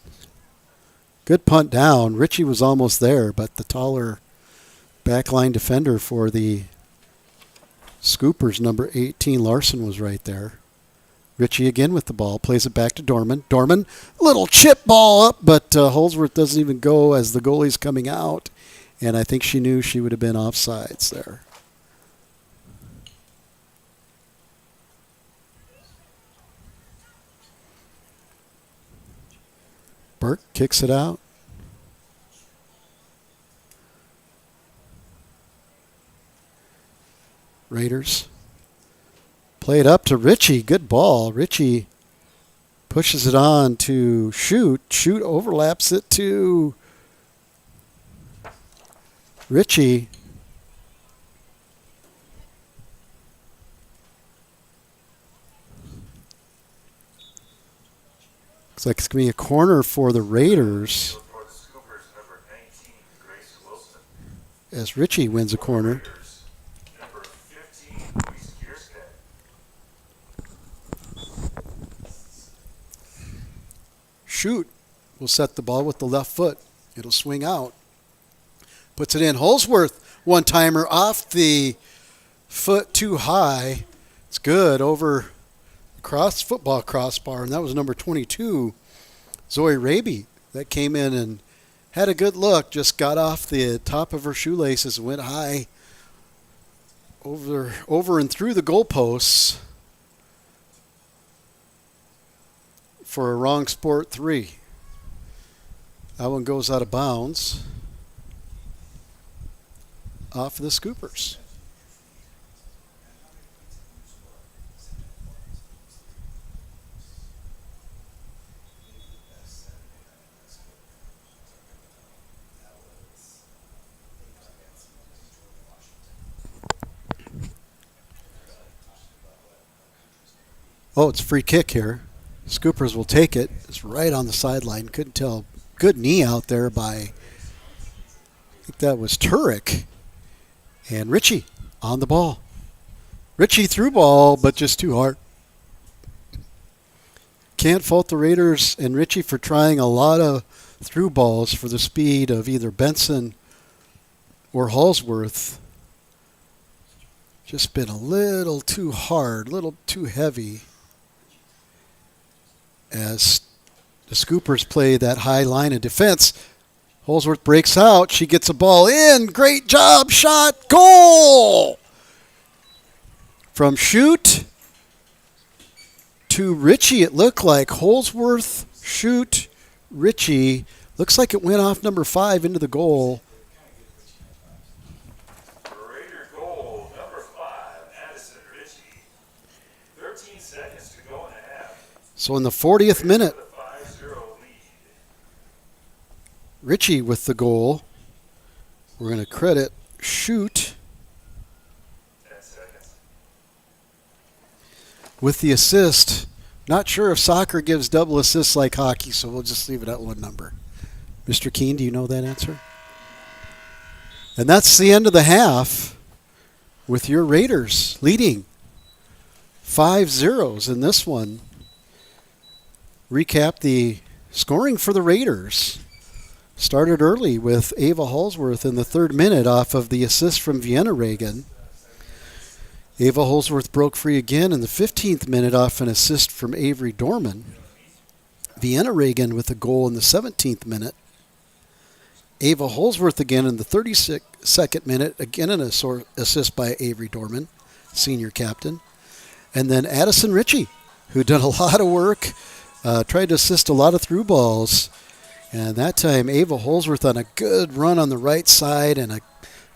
[SPEAKER 1] Good punt down. Ritchie was almost there, but the taller backline defender for the Scoopers, number 18, Larson, was right there. Ritchie again with the ball. Plays it back to Dorman. Dorman, little chip ball up, but Holsworth doesn't even go as the goalie's coming out. And I think she knew she would have been offsides there. Burke kicks it out. Raiders play it up to Ritchie. Good ball. Ritchie pushes it on to Shoot. Shoot overlaps it to Ritchie. Looks like it's going to be a corner for the Raiders as Ritchie wins a corner. Shoot will set the ball with the left foot. It'll swing out. Puts it in. Holsworth, one-timer off the foot too high. It's good over football crossbar, and that was number 22, Zoe Raby, that came in and had a good look, just got off the top of her shoelaces and went high over and through the goalposts for a wrong sport 3. That one goes out of bounds off of the Scoopers. Oh, it's a free kick here. Scoopers will take it. It's right on the sideline. Couldn't tell. Good knee out there by, I think that was Turek. And Ritchie on the ball. Ritchie threw ball, but just too hard. Can't fault the Raiders and Ritchie for trying a lot of through balls for the speed of either Benson or Holsworth. Just been a little too hard, a little too heavy as the Scoopers play that high line of defense. Holsworth breaks out. She gets a ball in. Great job. Shot. Goal! From Shoot to Ritchie, it looked like. Holsworth, Shoot, Ritchie. Looks like it went off number 5 into the goal.
[SPEAKER 2] Raider goal, number 5, Addison Ritchie. 13 seconds to go in a half.
[SPEAKER 1] So in the 40th minute,
[SPEAKER 2] 5-0 lead.
[SPEAKER 1] Ritchie with the goal. We're going to credit Shoot
[SPEAKER 2] 10 seconds.
[SPEAKER 1] with the assist. Not sure if soccer gives double assists like hockey, so we'll just leave it at one number. Mr. Keene, do you know that answer? And that's the end of the half with your Raiders leading 5-0 in this one. Recap the scoring for the Raiders. Started early with Ava Holsworth in the 3rd minute off of the assist from Vienna Reagan. Ava Holsworth broke free again in the 15th minute off an assist from Avery Dorman. Vienna Reagan with a goal in the 17th minute. Ava Holsworth again in the 32nd minute, again an assist by Avery Dorman, senior captain. And then Addison Ritchie, who done a lot of work, tried to assist a lot of through balls. And that time, Ava Holsworth on a good run on the right side and a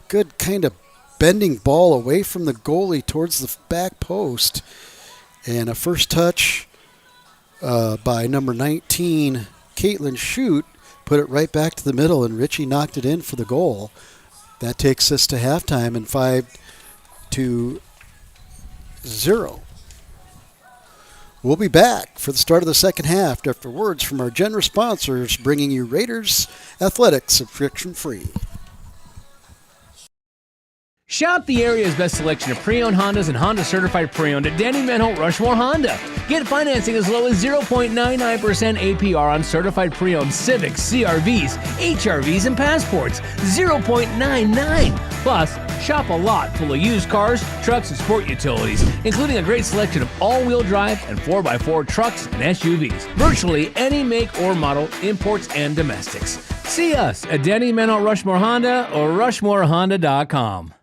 [SPEAKER 1] good kind of bending ball away from the goalie towards the back post. And a first touch by number 19, Caitlin Shute, put it right back to the middle, and Ritchie knocked it in for the goal. That takes us to halftime and 5-0. We'll be back for the start of the second half after words from our generous sponsors, bringing you Raiders Athletics subscription-free.
[SPEAKER 9] Shop the area's best selection of pre-owned Hondas and Honda Certified Pre-Owned at Danny Manholt Rushmore Honda. Get financing as low as 0.99% APR on certified pre-owned Civics, CRVs, HRVs, and Passports. 0.99. Plus, shop a lot full of used cars, trucks, and sport utilities, including a great selection of all-wheel drive and 4x4 trucks and SUVs. Virtually any make or model, imports and domestics. See us at Danny Manholt Rushmore Honda or RushmoreHonda.com.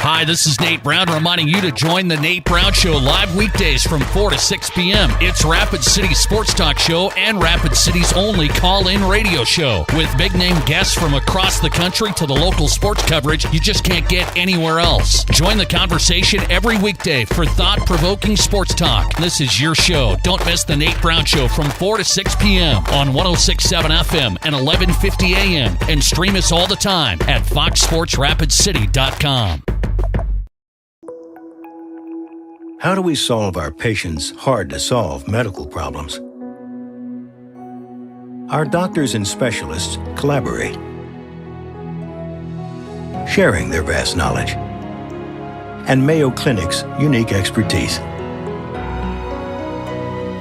[SPEAKER 10] Hi, this is Nate Brown reminding you to join the Nate Brown Show live weekdays from 4 to 6 p.m. It's Rapid City's sports talk show and Rapid City's only call-in radio show. With big-name guests from across the country to the local sports coverage you just can't get anywhere else. Join the conversation every weekday for thought-provoking sports talk. This is your show. Don't miss the Nate Brown Show from 4 to 6 p.m. on 106.7 FM and 1150 a.m. And stream us all the time at foxsportsrapidcity.com.
[SPEAKER 11] How do we solve our patients' hard-to-solve medical problems? Our doctors and specialists collaborate, sharing their vast knowledge and Mayo Clinic's unique expertise.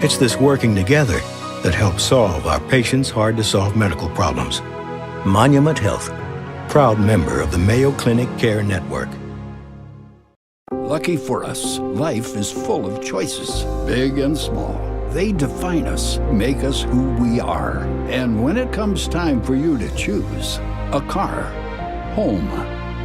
[SPEAKER 11] It's this working together that helps solve our patients' hard-to-solve medical problems. Monument Health, proud member of the Mayo Clinic Care Network.
[SPEAKER 12] Lucky for us, life is full of choices, big and small. They define us, make us who we are. And when it comes time for you to choose a car, home,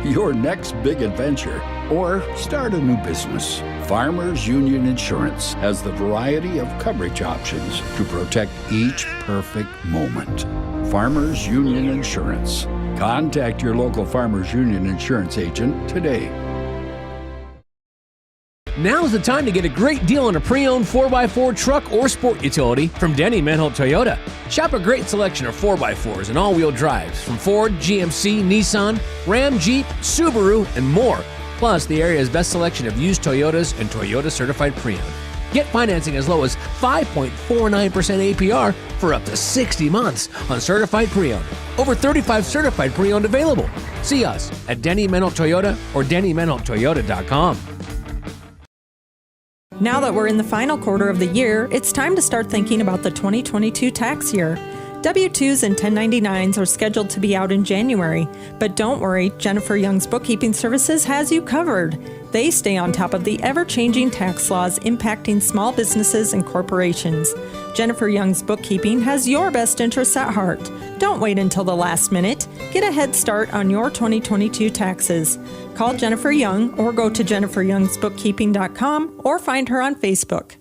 [SPEAKER 12] your next big adventure, or start a new business, Farmers Union Insurance has the variety of coverage options to protect each perfect moment. Farmers Union Insurance. Contact your local Farmers Union Insurance agent today.
[SPEAKER 9] Now's the time to get a great deal on a pre-owned 4x4 truck or sport utility from Denny Manholt Toyota. Shop a great selection of 4x4s and all-wheel drives from Ford, GMC, Nissan, Ram, Jeep, Subaru, and more. Plus, the area's best selection of used Toyotas and Toyota Certified Pre-Owned. Get financing as low as 5.49% APR for up to 60 months on Certified Pre-Owned. Over 35 Certified Pre-Owned available. See us at Denny Manholt Toyota or DennyManholtToyota.com.
[SPEAKER 13] Now that we're in the final quarter of the year, it's time to start thinking about the 2022 tax year. W-2s and 1099s are scheduled to be out in January, but don't worry, Jennifer Young's Bookkeeping Services has you covered. They stay on top of the ever-changing tax laws impacting small businesses and corporations. Jennifer Young's Bookkeeping has your best interests at heart. Don't wait until the last minute. Get a head start on your 2022 taxes. Call Jennifer Young or go to jenniferyoungsbookkeeping.com or find her on Facebook.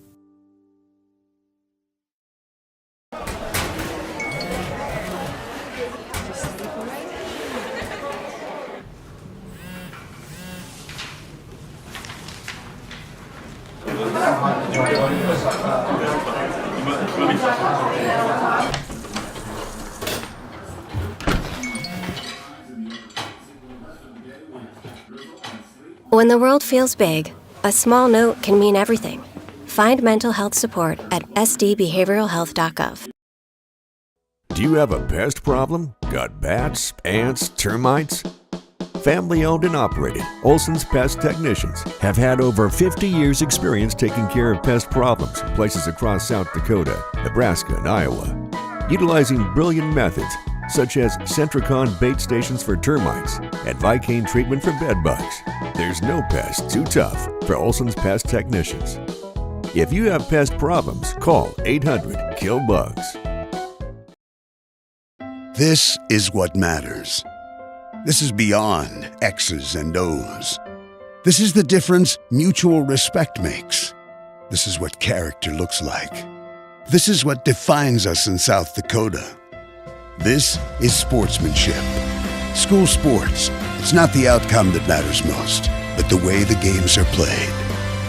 [SPEAKER 14] When the world feels big, a small note can mean everything. Find mental health support at sdbehavioralhealth.gov.
[SPEAKER 15] Do you have a pest problem? Got bats, ants, termites? Family owned and operated, Olson's Pest Technicians have had over 50 years experience taking care of pest problems in places across South Dakota, Nebraska, and Iowa. Utilizing brilliant methods such as Centricon bait stations for termites and Vicane treatment for bed bugs. There's no pest too tough for Olson's Pest Technicians. If you have pest problems, call 800-KILL-BUGS.
[SPEAKER 3] This is what matters. This is beyond X's and O's. This is the difference mutual respect makes. This is what character looks like. This is what defines us in South Dakota. This is sportsmanship. School sports, it's not the outcome that matters most, but the way the games are played.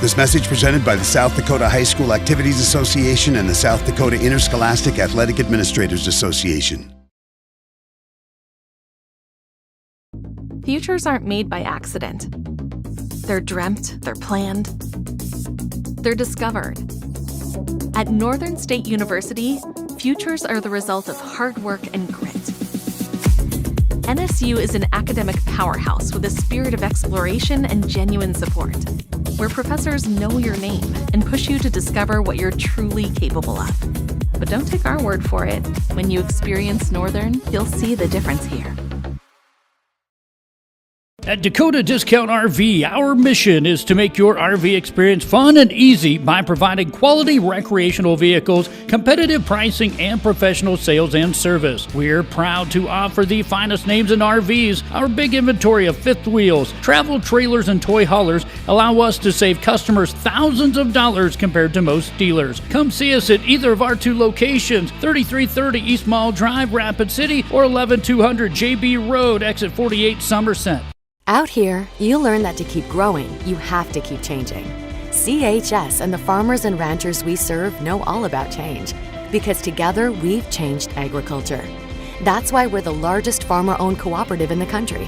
[SPEAKER 3] This message presented by the South Dakota High School Activities Association and the South Dakota Interscholastic Athletic Administrators Association.
[SPEAKER 16] Futures aren't made by accident. They're dreamt, they're planned, they're discovered. At Northern State University, futures are the result of hard work and grit. NSU is an academic powerhouse with a spirit of exploration and genuine support, where professors know your name and push you to discover what you're truly capable of. But don't take our word for it. When you experience Northern, you'll see the difference here.
[SPEAKER 17] At Dakota Discount RV, our mission is to make your RV experience fun and easy by providing quality recreational vehicles, competitive pricing, and professional sales and service. We're proud to offer the finest names in RVs. Our big inventory of fifth wheels, travel trailers, and toy haulers allow us to save customers thousands of dollars compared to most dealers. Come see us at either of our two locations, 3330 East Mall Drive, Rapid City, or 11200 JB Road, exit 48, Somerset.
[SPEAKER 18] Out here, you learn that to keep growing, you have to keep changing. CHS and the farmers and ranchers we serve know all about change, because together we've changed agriculture. That's why we're the largest farmer-owned cooperative in the country.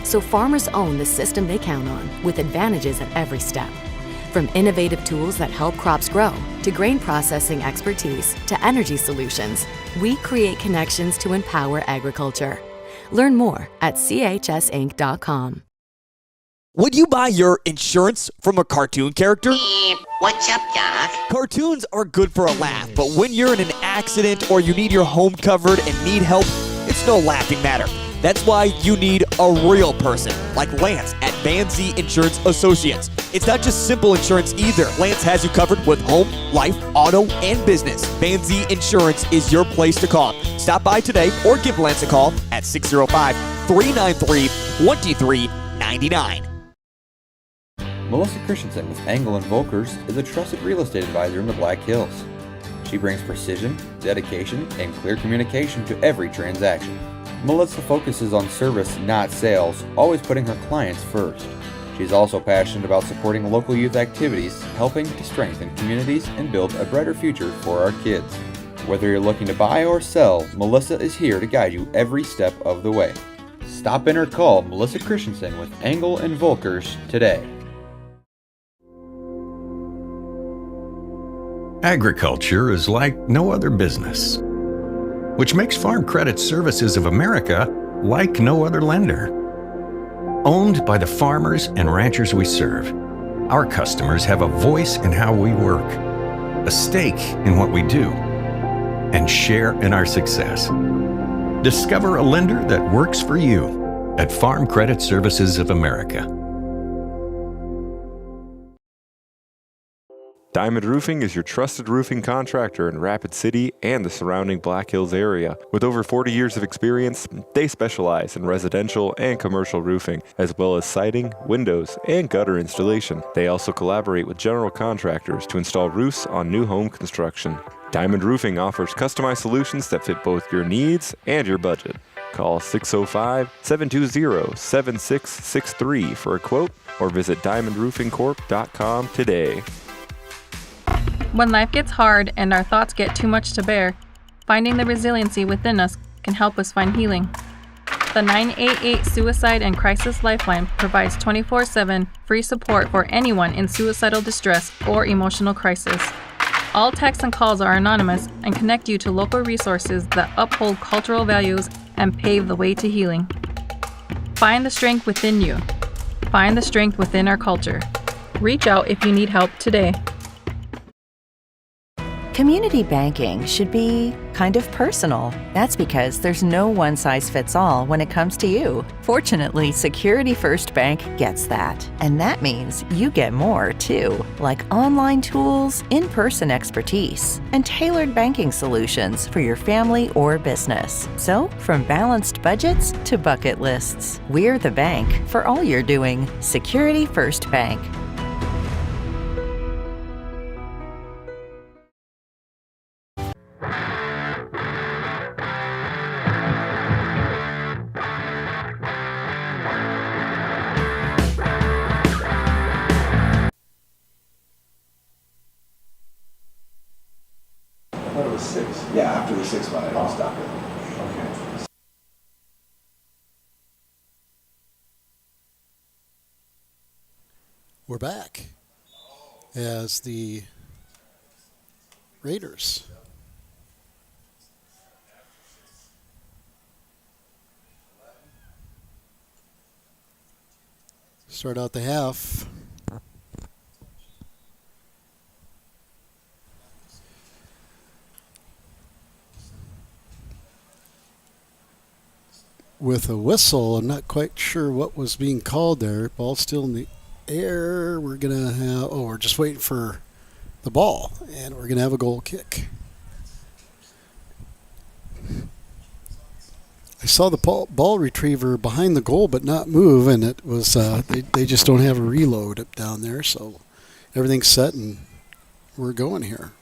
[SPEAKER 18] So farmers own the system they count on, with advantages at every step. From innovative tools that help crops grow, to grain processing expertise, to energy solutions, we create connections to empower agriculture. Learn more at chsinc.com.
[SPEAKER 19] Would you buy your insurance from a cartoon character?
[SPEAKER 20] What's up, Doc?
[SPEAKER 19] Cartoons are good for a laugh, but when you're in an accident or you need your home covered and need help, it's no laughing matter. That's why you need a real person, like Lance at Van Z Insurance Associates. It's not just simple insurance either. Lance has you covered with home, life, auto, and business. Van Z Insurance is your place to call. Stop by today or give Lance a call at 605-393-2399.
[SPEAKER 21] Melissa Christensen with Engel & Volkers is a trusted real estate advisor in the Black Hills. She brings precision, dedication, and clear communication to every transaction. Melissa focuses on service, not sales, always putting her clients first. She's also passionate about supporting local youth activities, helping to strengthen communities and build a brighter future for our kids. Whether you're looking to buy or sell, Melissa is here to guide you every step of the way. Stop in or call Melissa Christensen with Engel & Volkers today.
[SPEAKER 22] Agriculture is like no other business, which makes Farm Credit Services of America like no other lender. Owned by the farmers and ranchers we serve, our customers have a voice in how we work, a stake in what we do, and share in our success. Discover a lender that works for you at Farm Credit Services of America.
[SPEAKER 23] Diamond Roofing is your trusted roofing contractor in Rapid City and the surrounding Black Hills area. With over 40 years of experience, they specialize in residential and commercial roofing, as well as siding, windows, and gutter installation. They also collaborate with general contractors to install roofs on new home construction. Diamond Roofing offers customized solutions that fit both your needs and your budget. Call 605-720-7663 for a quote or visit diamondroofingcorp.com today.
[SPEAKER 24] When life gets hard and our thoughts get too much to bear, finding the resiliency within us can help us find healing. The 988 Suicide and Crisis Lifeline provides 24/7 free support for anyone in suicidal distress or emotional crisis. All texts and calls are anonymous and connect you to local resources that uphold cultural values and pave the way to healing. Find the strength within you. Find the strength within our culture. Reach out if you need help today.
[SPEAKER 4] Community banking should be kind of personal. That's because there's no one-size-fits-all when it comes to you. Fortunately, Security First Bank gets that. And that means you get more, too, like online tools, in-person expertise, and tailored banking solutions for your family or business. So, from balanced budgets to bucket lists, we're the bank for all you're doing. Security First Bank.
[SPEAKER 5] I thought it was 6. Yeah, after the 6 5, I'll stop it. Okay.
[SPEAKER 1] We're back as the Raiders start out the half. With a whistle. I'm not quite sure what was being called there. Ball's still in the air. We're going to have, we're just waiting for the ball, and we're going to have a goal kick. I saw the ball retriever behind the goal but not move, and it was they just don't have a reload up down there, so everything's set and we're going here.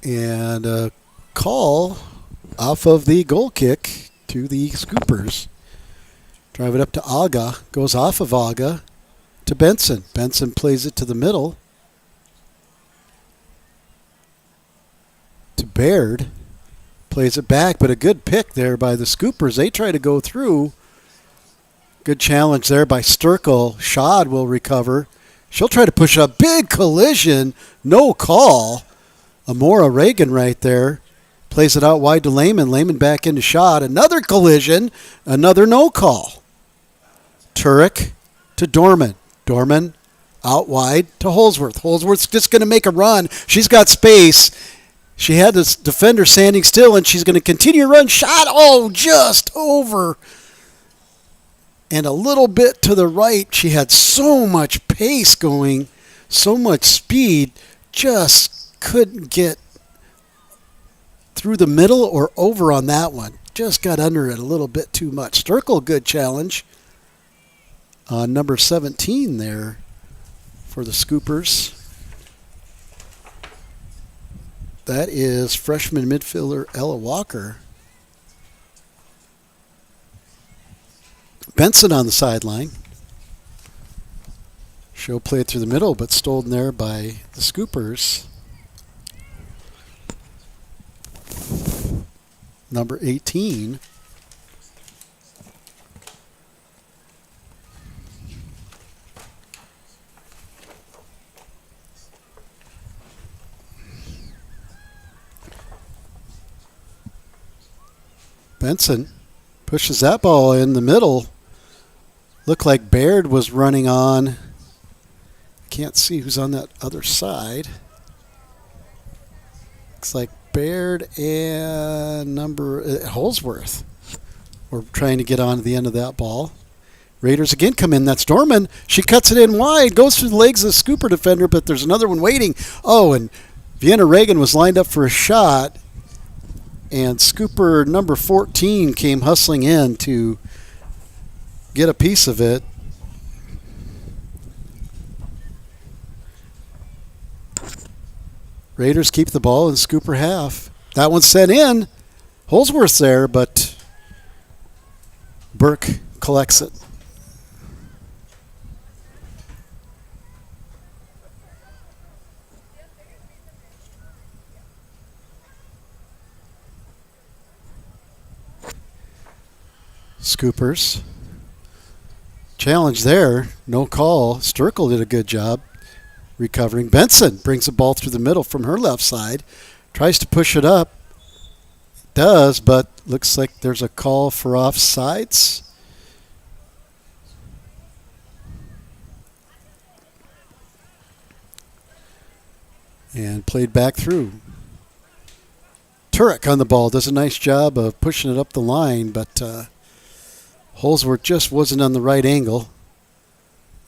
[SPEAKER 1] And a call off of the goal kick to the Scoopers. Drive it up to Aga. Goes off of Aga to Benson. Benson plays it to the middle to Baird. Plays it back, but a good pick there by the Scoopers. They try to go through. Good challenge there by Sturkle. Schad will recover. She'll try to push a big collision. No call. Amora Reagan right there. Plays it out wide to Lehman. Lehman back into Schad. Another collision. Another no call. Turek to Dorman. Dorman out wide to Holsworth. Holsworth's just going to make a run. She's got space. She had this defender standing still, and she's going to continue to run. Shot, just over. And a little bit to the right. She had so much pace going, so much speed, just couldn't get through the middle or over on that one. Just got under it a little bit too much. Sturkle, good challenge. Number 17 there for the Scoopers. That is freshman midfielder Ella Walker. Benson on the sideline. She'll play it through the middle, but stolen there by the Scoopers. Number 18. Benson pushes that ball in the middle. Looked like Baird was running on. Can't see who's on that other side. Looks like Baird and Holsworth were trying to get on to the end of that ball. Raiders again come in. That's Dorman. She cuts it in wide, goes through the legs of the Scooper defender, but there's another one waiting. Oh, and Vienna Reagan was lined up for a shot, and Scooper number 14 came hustling in to get a piece of it. Raiders keep the ball in the Scooper half. That one's sent in. Holsworth's there, but Burke collects it. Scoopers. Challenge there. No call. Sturkle did a good job recovering. Benson brings the ball through the middle from her left side. Tries to push it up. Does, but looks like there's a call for offsides. And played back through. Turek on the ball does a nice job of pushing it up the line, but Holsworth just wasn't on the right angle.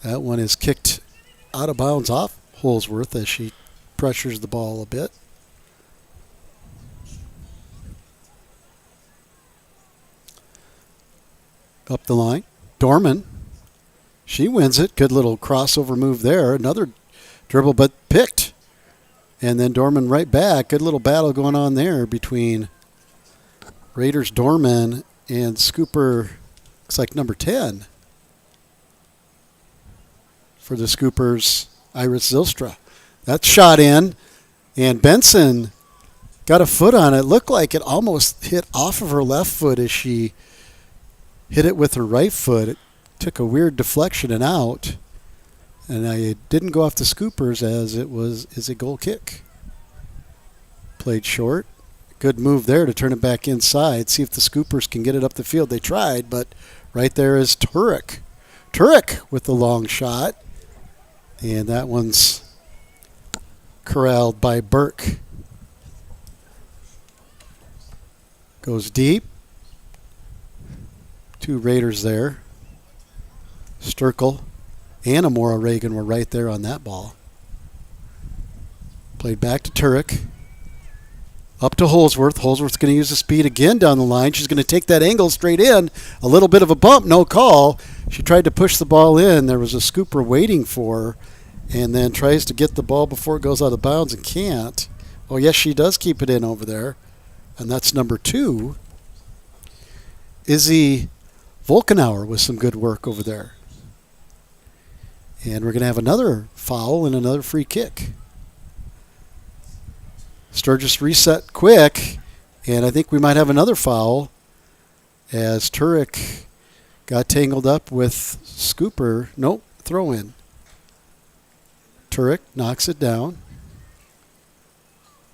[SPEAKER 1] That one is kicked out of bounds off Holsworth as she pressures the ball a bit. Up the line. Dorman. She wins it. Good little crossover move there. Another dribble, but picked. And then Dorman right back. Good little battle going on there between Raiders Dorman and Scooper, looks like number 10 for the Scoopers, Iris Zylstra. That's shot in, and Benson got a foot on it. Looked like it almost hit off of her left foot as she hit it with her right foot. It took a weird deflection and out. And it didn't go off the Scoopers as it is a goal kick. Played short. Good move there to turn it back inside. See if the Scoopers can get it up the field. They tried, but right there is Turek. Turek with the long shot. And that one's corralled by Burke. Goes deep. Two Raiders there. Sturkle and Amora Reagan were right there on that ball. Played back to Turek. Up to Holsworth. Holsworth's going to use the speed again down the line. She's going to take that angle straight in. A little bit of a bump, no call. She tried to push the ball in. There was a Scooper waiting for her, and then tries to get the ball before it goes out of bounds and can't. Oh, yes, she does keep it in over there. And that's number 2. Izzy Volkenauer with some good work over there. And we're going to have another foul and another free kick. Sturgis reset quick, and I think we might have another foul as Turek got tangled up with Scooper. Nope, throw in. Turek knocks it down.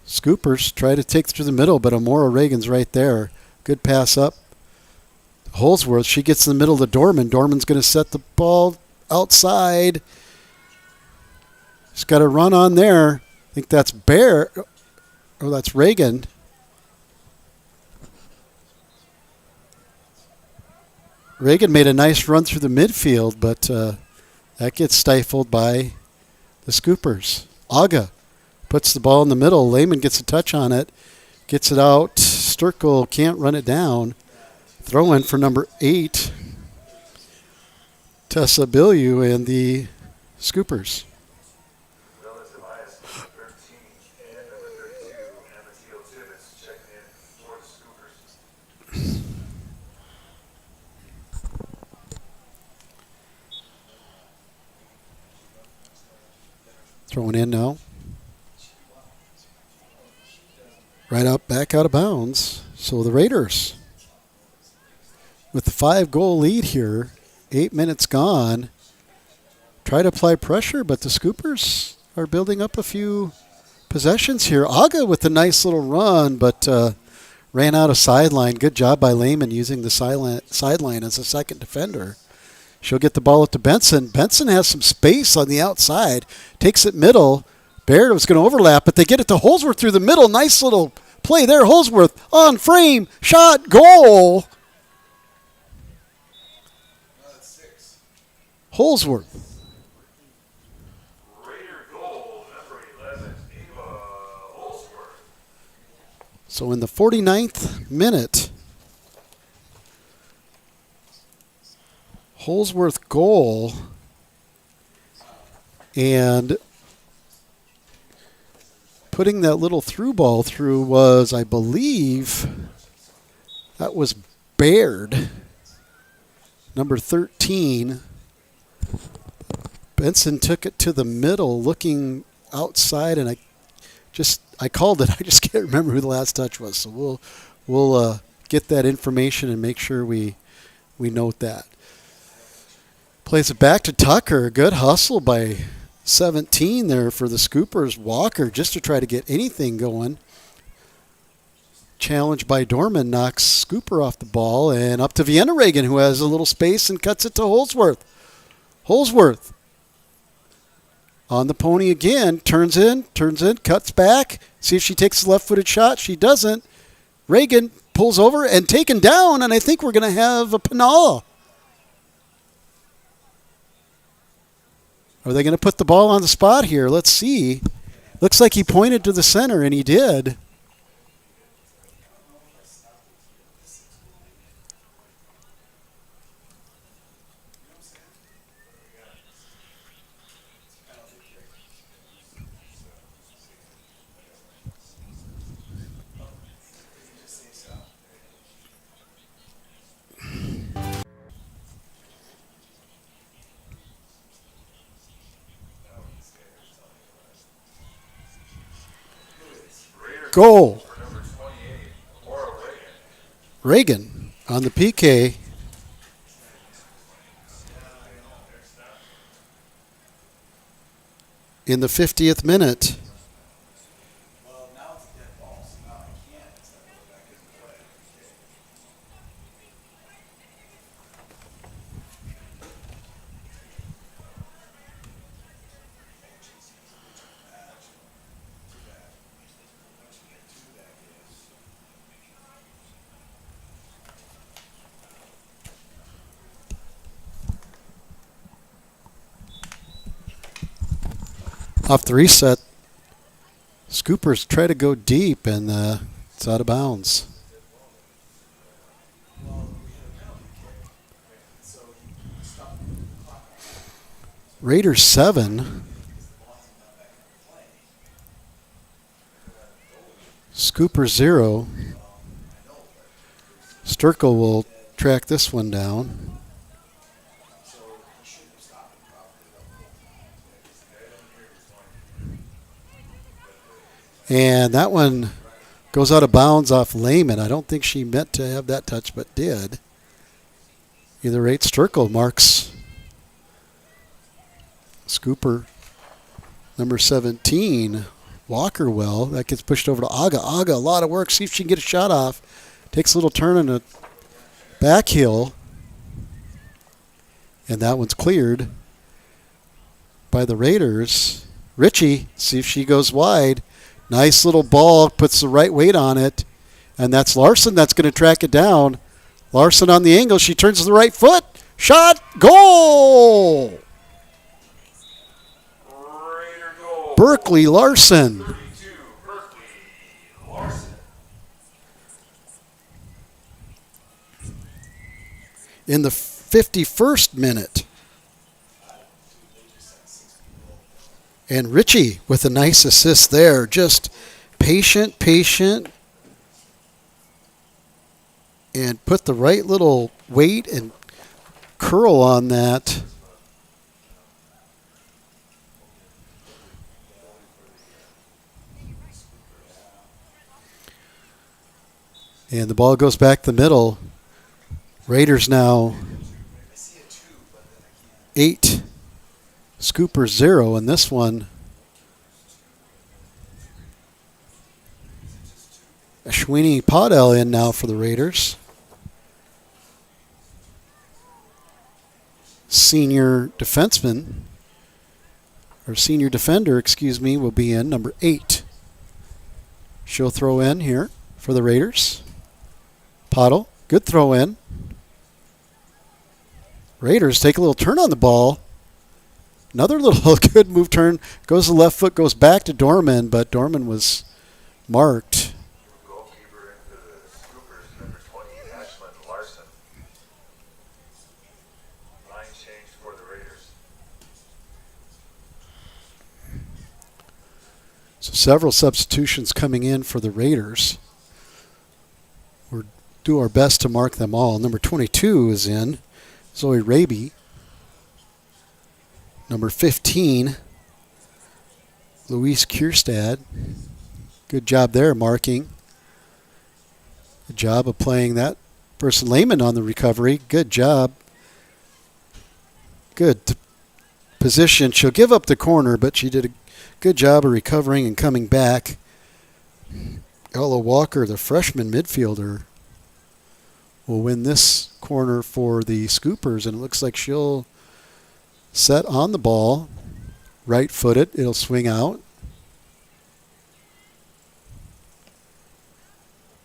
[SPEAKER 1] Scoopers try to take through the middle, but Amora Reagan's right there. Good pass up. Holsworth, she gets in the middle to Dorman. Dorman's going to set the ball outside. She's got a run on there. I think that's Bear. Oh, that's Reagan. Reagan made a nice run through the midfield, but that gets stifled by the Scoopers. Aga puts the ball in the middle. Lehman gets a touch on it. Gets it out. Sturkle can't run it down. Throw in for number 8. Tessa Bilyeu and the Scoopers. Throwing in now. Right up, back out of bounds. So the Raiders, with the 5-goal lead here, 8 minutes gone, try to apply pressure, but the Scoopers are building up a few possessions here. Aga with a nice little run, but ran out of sideline. Good job by Lehman using the sideline as a second defender. She'll get the ball up to Benson. Benson has some space on the outside. Takes it middle. Baird was going to overlap, but they get it to Holsworth through the middle. Nice little play there. Holsworth on frame. Shot. Goal. Holsworth. So in the 49th minute, Holsworth goal, and putting that little through ball through was, I believe, that was Baird, number 13. Benson took it to the middle, looking outside, and I called it. I just can't remember who the last touch was. So we'll get that information and make sure we note that. Plays it back to Tucker. Good hustle by 17 there for the Scoopers. Walker just to try to get anything going. Challenged by Dorman, knocks Scooper off the ball, and up to Vienna Reagan, who has a little space and cuts it to Holsworth. Holsworth On the pony again, turns in, cuts back. See if she takes the left-footed shot. She doesn't. Reagan pulls over and taken down, and I think we're going to have a Pinalla. Are they going to put the ball on the spot here? Let's see. Looks like he pointed to the center, and he did. Goal. Reagan on the PK. In the 50th minute. Off the reset, Scoopers try to go deep, and it's out of bounds. Raiders 7. Scooper 0. Sturkle will track this one down. And that one goes out of bounds off Lehman. I don't think she meant to have that touch, but did. Either rate, Sturkle marks Scooper. Number 17, Walker well. That gets pushed over to Aga. Aga, a lot of work. See if she can get a shot off. Takes a little turn on a back heel. And that one's cleared by the Raiders. Richie, see if she goes wide. Nice little ball, puts the right weight on it. And that's Larson that's going to track it down. Larson on the angle. She turns to the right foot. Shot. Goal! Berkeley Larson. In the 51st minute. And Richie with a nice assist there. Just patient, and put the right little weight and curl on that. And the ball goes back the middle. Raiders now 8. Scooper 0 in this one. Ashwini Paudel in now for the Raiders. Senior defender, will be in, number 8. She'll throw in here for the Raiders. Paudel, good throw in. Raiders take a little turn on the ball. Another little good move turn. Goes to the left foot, goes back to Dorman, but Dorman was marked. So several substitutions coming in for the Raiders. We'll do our best to mark them all. Number 22 is in, Zoe Raby. Number 15, Luis Kierstad. Good job there marking. Good job of playing that person. Lehman on the recovery. Good job. Good position. She'll give up the corner, but she did a good job of recovering and coming back. Ella Walker, the freshman midfielder, will win this corner for the Scoopers, and it looks like she'll set on the ball. Right-footed. It'll swing out.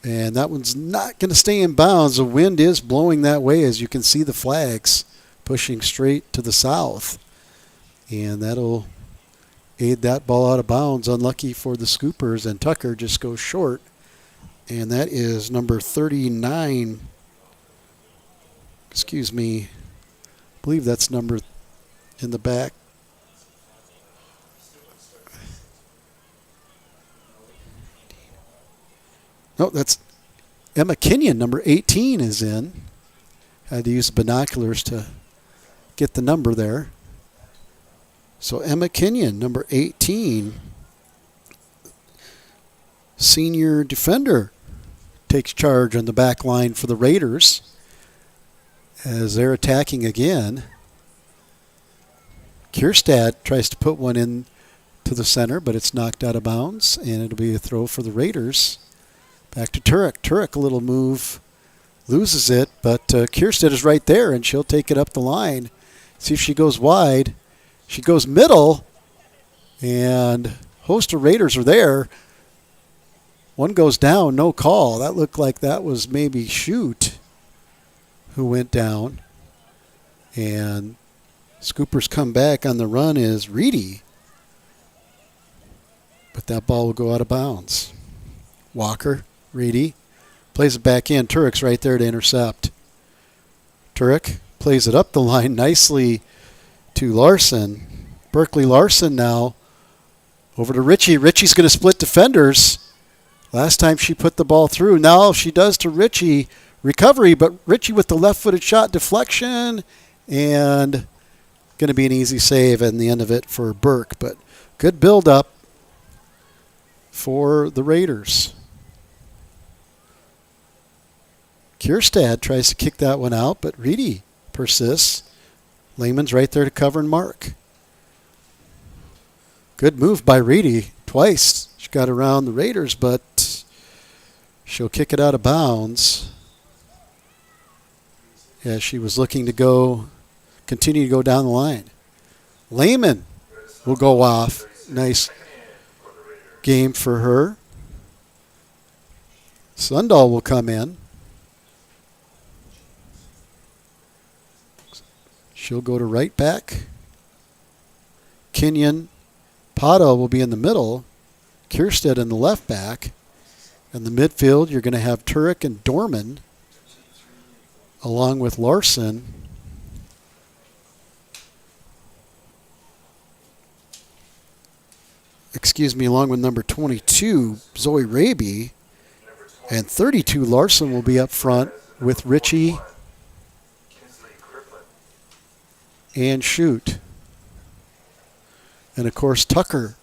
[SPEAKER 1] And that one's not going to stay in bounds. The wind is blowing that way, as you can see the flags pushing straight to the south. And that'll aid that ball out of bounds. Unlucky for the Scoopers, and Tucker just goes short. And that is number 39. Excuse me. I believe that's number in the back. No, that's Emma Kenyon, number 18, is in. Had to use binoculars to get the number there. So Emma Kenyon, number 18, senior defender, takes charge on the back line for the Raiders as they're attacking again. Kierstad tries to put one in to the center, but it's knocked out of bounds, and it'll be a throw for the Raiders. Back to Turek. Turek, a little move, loses it, but Kierstead is right there, and she'll take it up the line. See if she goes wide. She goes middle, and a host of Raiders are there. One goes down, no call. That looked like that was maybe Shoot who went down. And Scoopers come back on the run is Reedy. But that ball will go out of bounds. Walker, Reedy, plays it back in. Turek's right there to intercept. Turek plays it up the line nicely to Larson. Berkeley Larson now over to Ritchie. Ritchie's going to split defenders. Last time she put the ball through. Now she does to Ritchie. Recovery, but Ritchie with the left-footed shot, deflection, and going to be an easy save in the end of it for Burke. But good build-up for the Raiders. Kierstad tries to kick that one out, but Reedy persists. Lehman's right there to cover and mark. Good move by Reedy twice. She got around the Raiders, but she'll kick it out of bounds. Yeah, she was looking to continue to go down the line. Lehman will go off. Nice game for her. Sundahl will come in. She'll go to right back. Kenyon Pato will be in the middle. Kierstead in the left back. In the midfield, you're going to have Turek and Dorman, along with Larson. Along with number 22, Zoe Raby. And 32, Larson will be up front with Ritchie and Shoot. And, of course, Tucker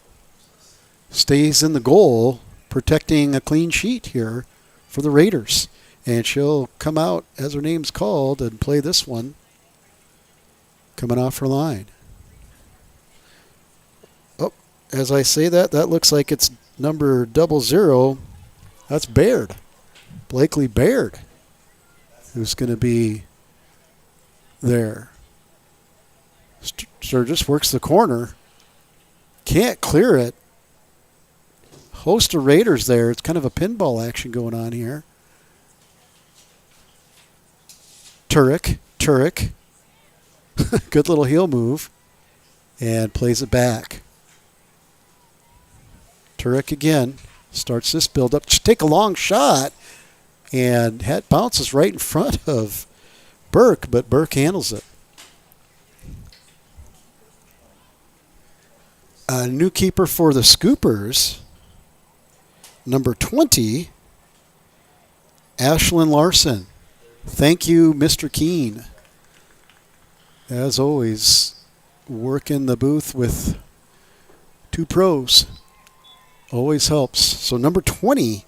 [SPEAKER 1] stays in the goal, protecting a clean sheet here for the Raiders. And she'll come out as her name's called and play this one, coming off her line. Oh, as I say that looks like it's number 00. That's Baird, Blakely Baird, who's going to be there. Sturgis works the corner. Can't clear it. Host of Raiders there. It's kind of a pinball action going on here. Turek. Good little heel move. And plays it back. Turek again. Starts this build-up. Take a long shot. And bounces right in front of Burke, but Burke handles it. A new keeper for the Scoopers, number 20, Ashlyn Larson. Thank you, Mr. Keene. As always, work in the booth with two pros. Always helps. So number 20,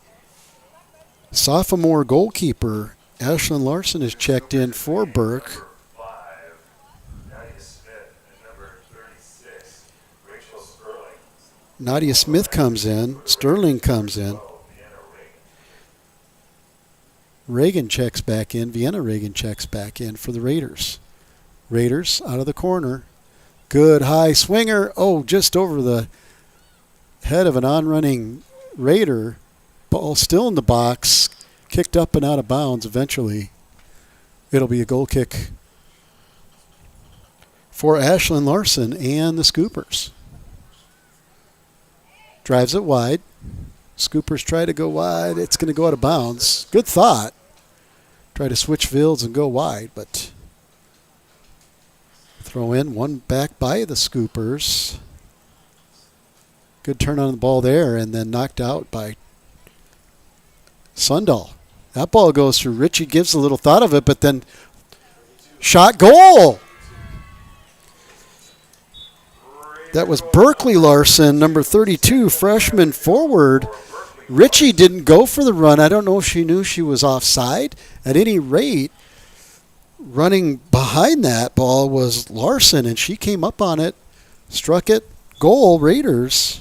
[SPEAKER 1] sophomore goalkeeper, Ashlyn Larson is checked in for Burke. Nadia Smith comes in. Sterling comes in. Reagan checks back in. Vienna Reagan checks back in for the Raiders. Raiders out of the corner. Good high swinger. Oh, just over the head of an on-running Raider. Ball still in the box. Kicked up and out of bounds eventually. It'll be a goal kick for Ashlyn Larson and the Scoopers. Drives it wide. Scoopers try to go wide. It's going to go out of bounds. Good thought. Try to switch fields and go wide, but throw in one back by the Scoopers. Good turn on the ball there, and then knocked out by Sundahl. That ball goes through. Richie gives a little thought of it, but then shot, goal. That was Berkeley Larson, number 32, freshman forward. Richie didn't go for the run. I don't know if she knew she was offside. At any rate, running behind that ball was Larson, and she came up on it, struck it, goal, Raiders.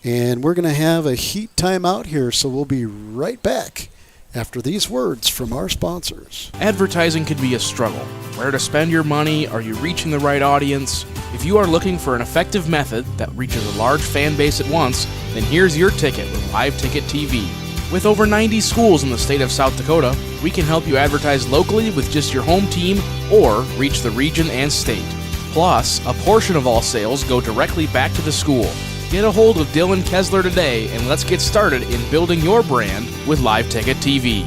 [SPEAKER 1] And we're going to have a heat timeout here, so we'll be right back after these words from our sponsors.
[SPEAKER 2] Advertising can be a struggle. Where to spend your money? Are you reaching the right audience? If you are looking for an effective method that reaches a large fan base at once, then here's your ticket with Live Ticket TV. With over 90 schools in the state of South Dakota, we can help you advertise locally with just your home team or reach the region and state. Plus, a portion of all sales go directly back to the school. Get a hold of Dylan Kessler today and let's get started in building your brand with Live Ticket TV.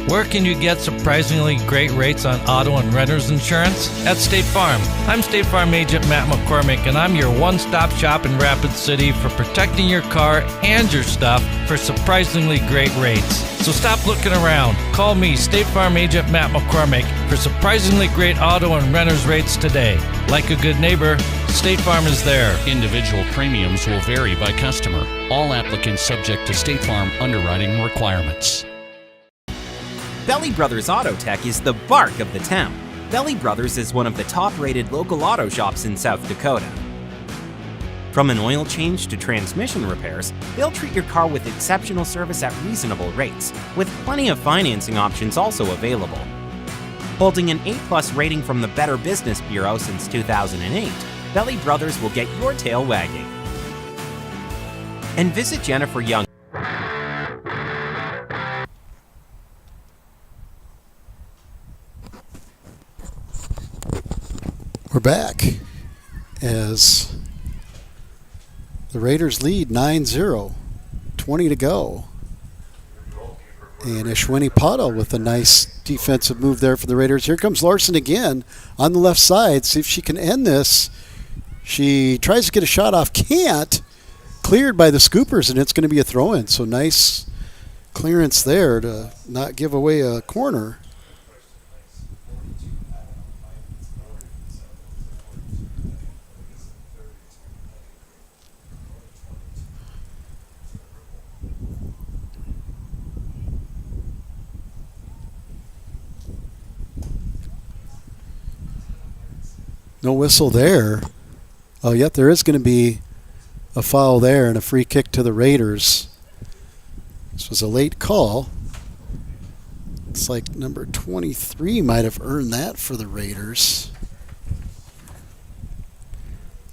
[SPEAKER 6] Where can you get surprisingly great rates on auto and renter's insurance? At State Farm. I'm State Farm Agent Matt McCormick, and I'm your one-stop shop in Rapid City for protecting your car and your stuff for surprisingly great rates. So stop looking around. Call me, State Farm Agent Matt McCormick, for surprisingly great auto and renter's rates today. Like a good neighbor, State Farm is there.
[SPEAKER 10] Individual premiums will vary by customer. All applicants subject to State Farm underwriting requirements.
[SPEAKER 7] Belly Brothers Auto Tech is the bark of the town. Belly Brothers is one of the top-rated local auto shops in South Dakota. From an oil change to transmission repairs, they'll treat your car with exceptional service at reasonable rates, with plenty of financing options also available. Holding an A+ rating from the Better Business Bureau since 2008, Belly Brothers will get your tail wagging. And visit Jennifer Young.
[SPEAKER 1] We're back as the Raiders lead 9-0, 20 to go. And Ashwini Patel with a nice defensive move there for the Raiders. Here comes Larson again on the left side. See if she can end this. She tries to get a shot off, can't. Cleared by the Scoopers, and it's going to be a throw-in. So nice clearance there to not give away a corner. No whistle there. Oh, yep, there is going to be a foul there and a free kick to the Raiders. This was a late call. Looks like number 23 might have earned that for the Raiders.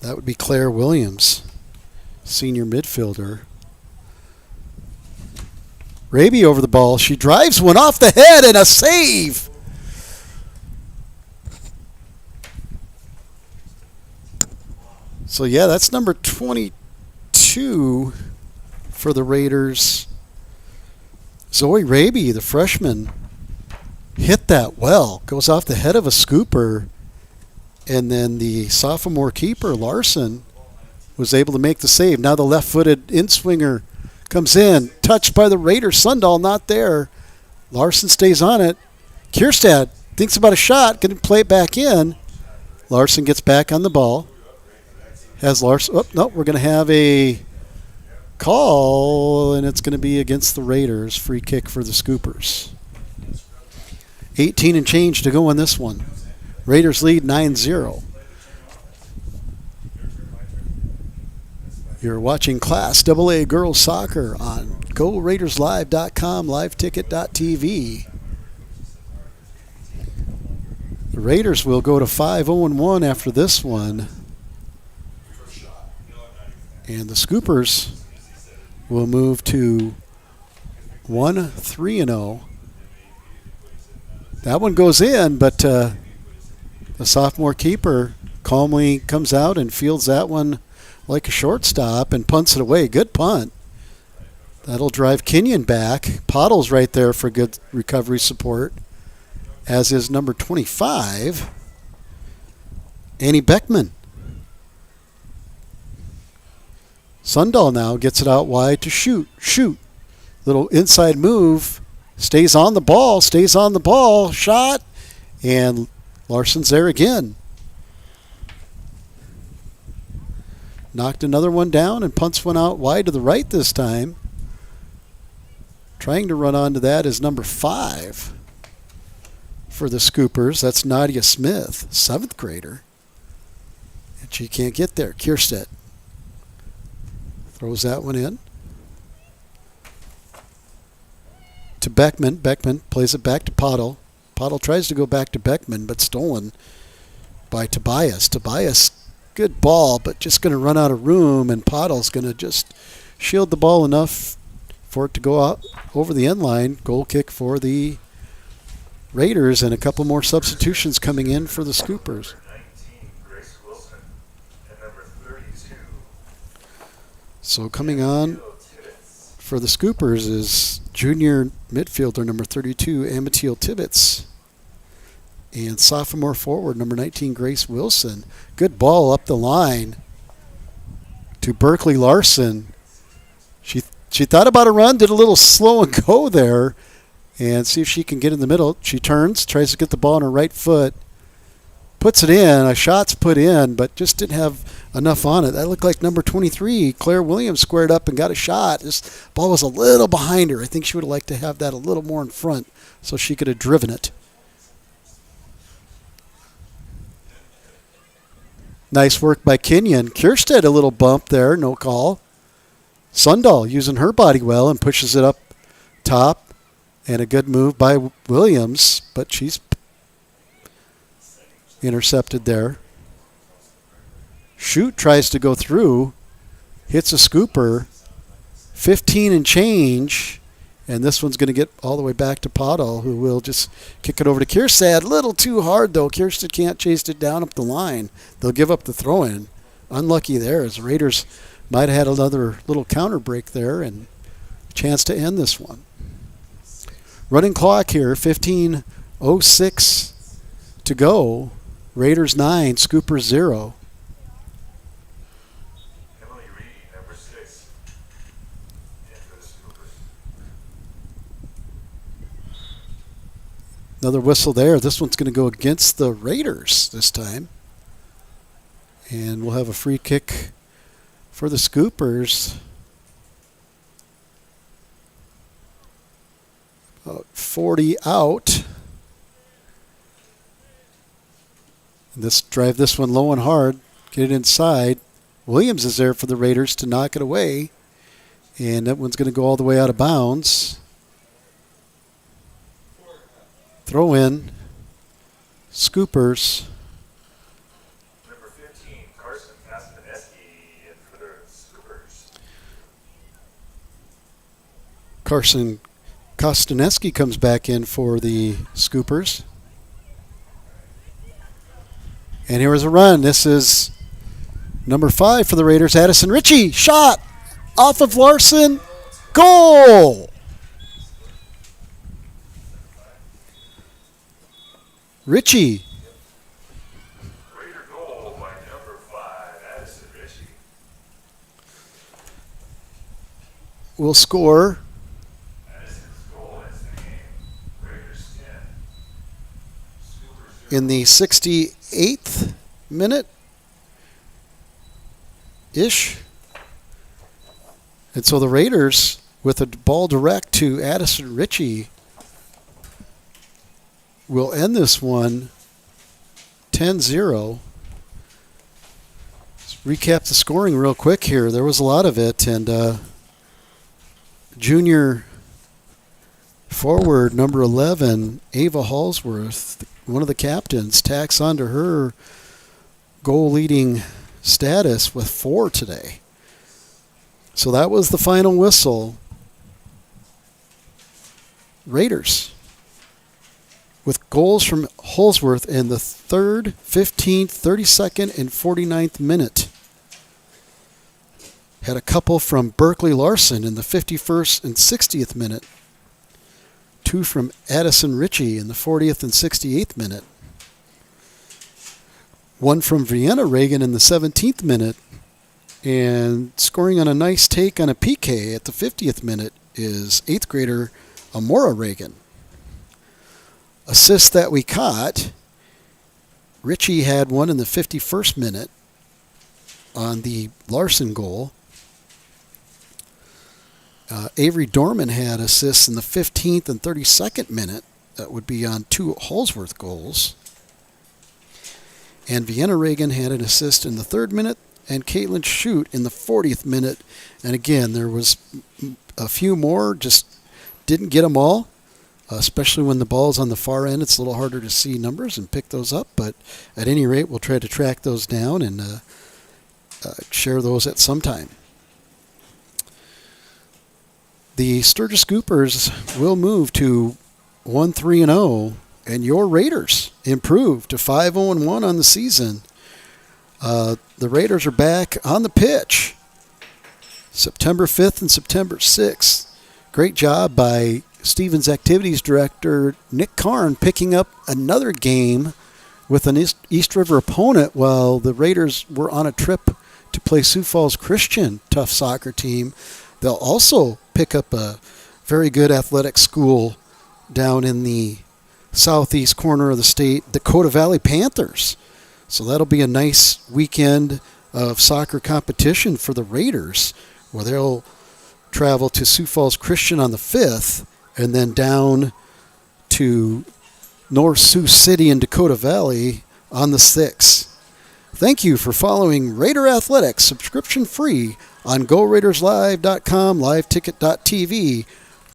[SPEAKER 1] That would be Claire Williams, senior midfielder. Raby over the ball. She drives one off the head and a save. So, yeah, that's number 22 for the Raiders. Zoe Raby, the freshman, hit that well. Goes off the head of a scooper. And then the sophomore keeper, Larson, was able to make the save. Now the left-footed in-swinger comes in. Touched by the Raiders. Sundahl not there. Larson stays on it. Kierstad thinks about a shot. Going to play it back in. Larson gets back on the ball. Has Larson. Oh, no, we're going to have a call, and it's going to be against the Raiders. Free kick for the Scoopers. 18 and change to go in this one. Raiders lead 9-0. You're watching Class AA Girls Soccer on GoRaidersLive.com, liveticket.tv. The Raiders will go to 5-0-1 after this one. And the Scoopers will move to 1-3-0. That one goes in, but the sophomore keeper calmly comes out and fields that one like a shortstop and punts it away. Good punt. That'll drive Kenyon back. Pottle's right there for good recovery support, as is number 25, Annie Beckman. Sundahl now gets it out wide to shoot. Little inside move. Stays on the ball. Shot. And Larson's there again. Knocked another one down and punts one out wide to the right this time. Trying to run onto that is number 5 for the Scoopers. That's Nadia Smith, 7th grader. And she can't get there. Kierstedt throws that one in to Beckman. Beckman plays it back to Pottle. Pottle tries to go back to Beckman, but stolen by Tobias. Tobias, good ball, but just going to run out of room, and Pottle's going to just shield the ball enough for it to go out over the end line. Goal kick for the Raiders, and a couple more substitutions coming in for the Scoopers. So coming on for the Scoopers is junior midfielder number 32, Amatiel Tibbetts, and sophomore forward number 19, Grace Wilson. Good ball up the line to Berkeley Larson. She thought about a run, did a little slow and go there, and see if she can get in the middle. She turns, tries to get the ball on her right foot, puts it in. A shot's put in, but just didn't have enough on it. That looked like number 23, Claire Williams, squared up and got a shot. This ball was a little behind her. I think she would have liked to have that a little more in front so she could have driven it. Nice work by Kenyon. Kierstedt, a little bump there, no call. Sundahl using her body well and pushes it up top. And a good move by Williams, but she's intercepted there. Shoot tries to go through, hits a Scooper, 15 and change, and this one's going to get all the way back to Pottle, who will just kick it over to Kierstedt. A little too hard, though. Kierstedt can't chase it down up the line. They'll give up the throw-in. Unlucky there, as the Raiders might have had another little counter break there and a chance to end this one. Running clock here, 15:06 to go. Raiders 9, Scoopers 0. Another whistle there. This one's going to go against the Raiders this time. And we'll have a free kick for the Scoopers. About 40 out. And drive this one low and hard. Get it inside. Williams is there for the Raiders to knock it away. And that one's going to go all the way out of bounds. Throw in. Scoopers.
[SPEAKER 8] Number 15, Carson Kastaneski in for the Scoopers.
[SPEAKER 1] Carson Kostaneski comes back in for the Scoopers. And here is a run. This is number 5 for the Raiders, Addison Ritchie. Shot off of Larson. Goal! Ritchie.
[SPEAKER 8] Raider goal by number 5, Addison Ritchie.
[SPEAKER 1] Will score. In the 68th minute-ish. And so the Raiders, with a ball direct to Addison Ritchie, will end this one 10-0. Let's recap the scoring real quick here. There was a lot of it, and junior forward number 11, Ava Hallsworth, one of the captains, tacks onto her goal-leading status with 4 today. So that was the final whistle. Raiders with goals from Holsworth in the 3rd, 15th, 32nd, and 49th minute. Had a couple from Berkeley Larson in the 51st and 60th minute. 2 from Addison Ritchie in the 40th and 68th minute. 1 from Vienna Reagan in the 17th minute. And scoring on a nice take on a PK at the 50th minute is 8th grader Amora Reagan. Assist that we caught. Ritchie had one in the 51st minute on the Larson goal. Avery Dorman had assists in the 15th and 32nd minute. That would be on 2 Holsworth goals. And Vienna Reagan had an assist in the 3rd minute, and Caitlin Shute in the 40th minute. And again, there was a few more, just didn't get them all, especially when the ball's on the far end. It's a little harder to see numbers and pick those up, but at any rate, we'll try to track those down and share those at some time. The Sturgis Scoopers will move to 1-3-0, and your Raiders improve to 5-0-1 on the season. The Raiders are back on the pitch September 5th and September 6th. Great job by Stevens Activities Director Nick Karn picking up another game with an East River opponent while the Raiders were on a trip to play Sioux Falls Christian, tough soccer team. They'll also pick up a very good athletic school down in the southeast corner of the state, Dakota Valley Panthers. So that'll be a nice weekend of soccer competition for the Raiders, where they'll travel to Sioux Falls Christian on the 5th and then down to North Sioux City in Dakota Valley on the 6th. Thank you for following Raider Athletics, subscription free on GoRaidersLive.com, liveticket.tv,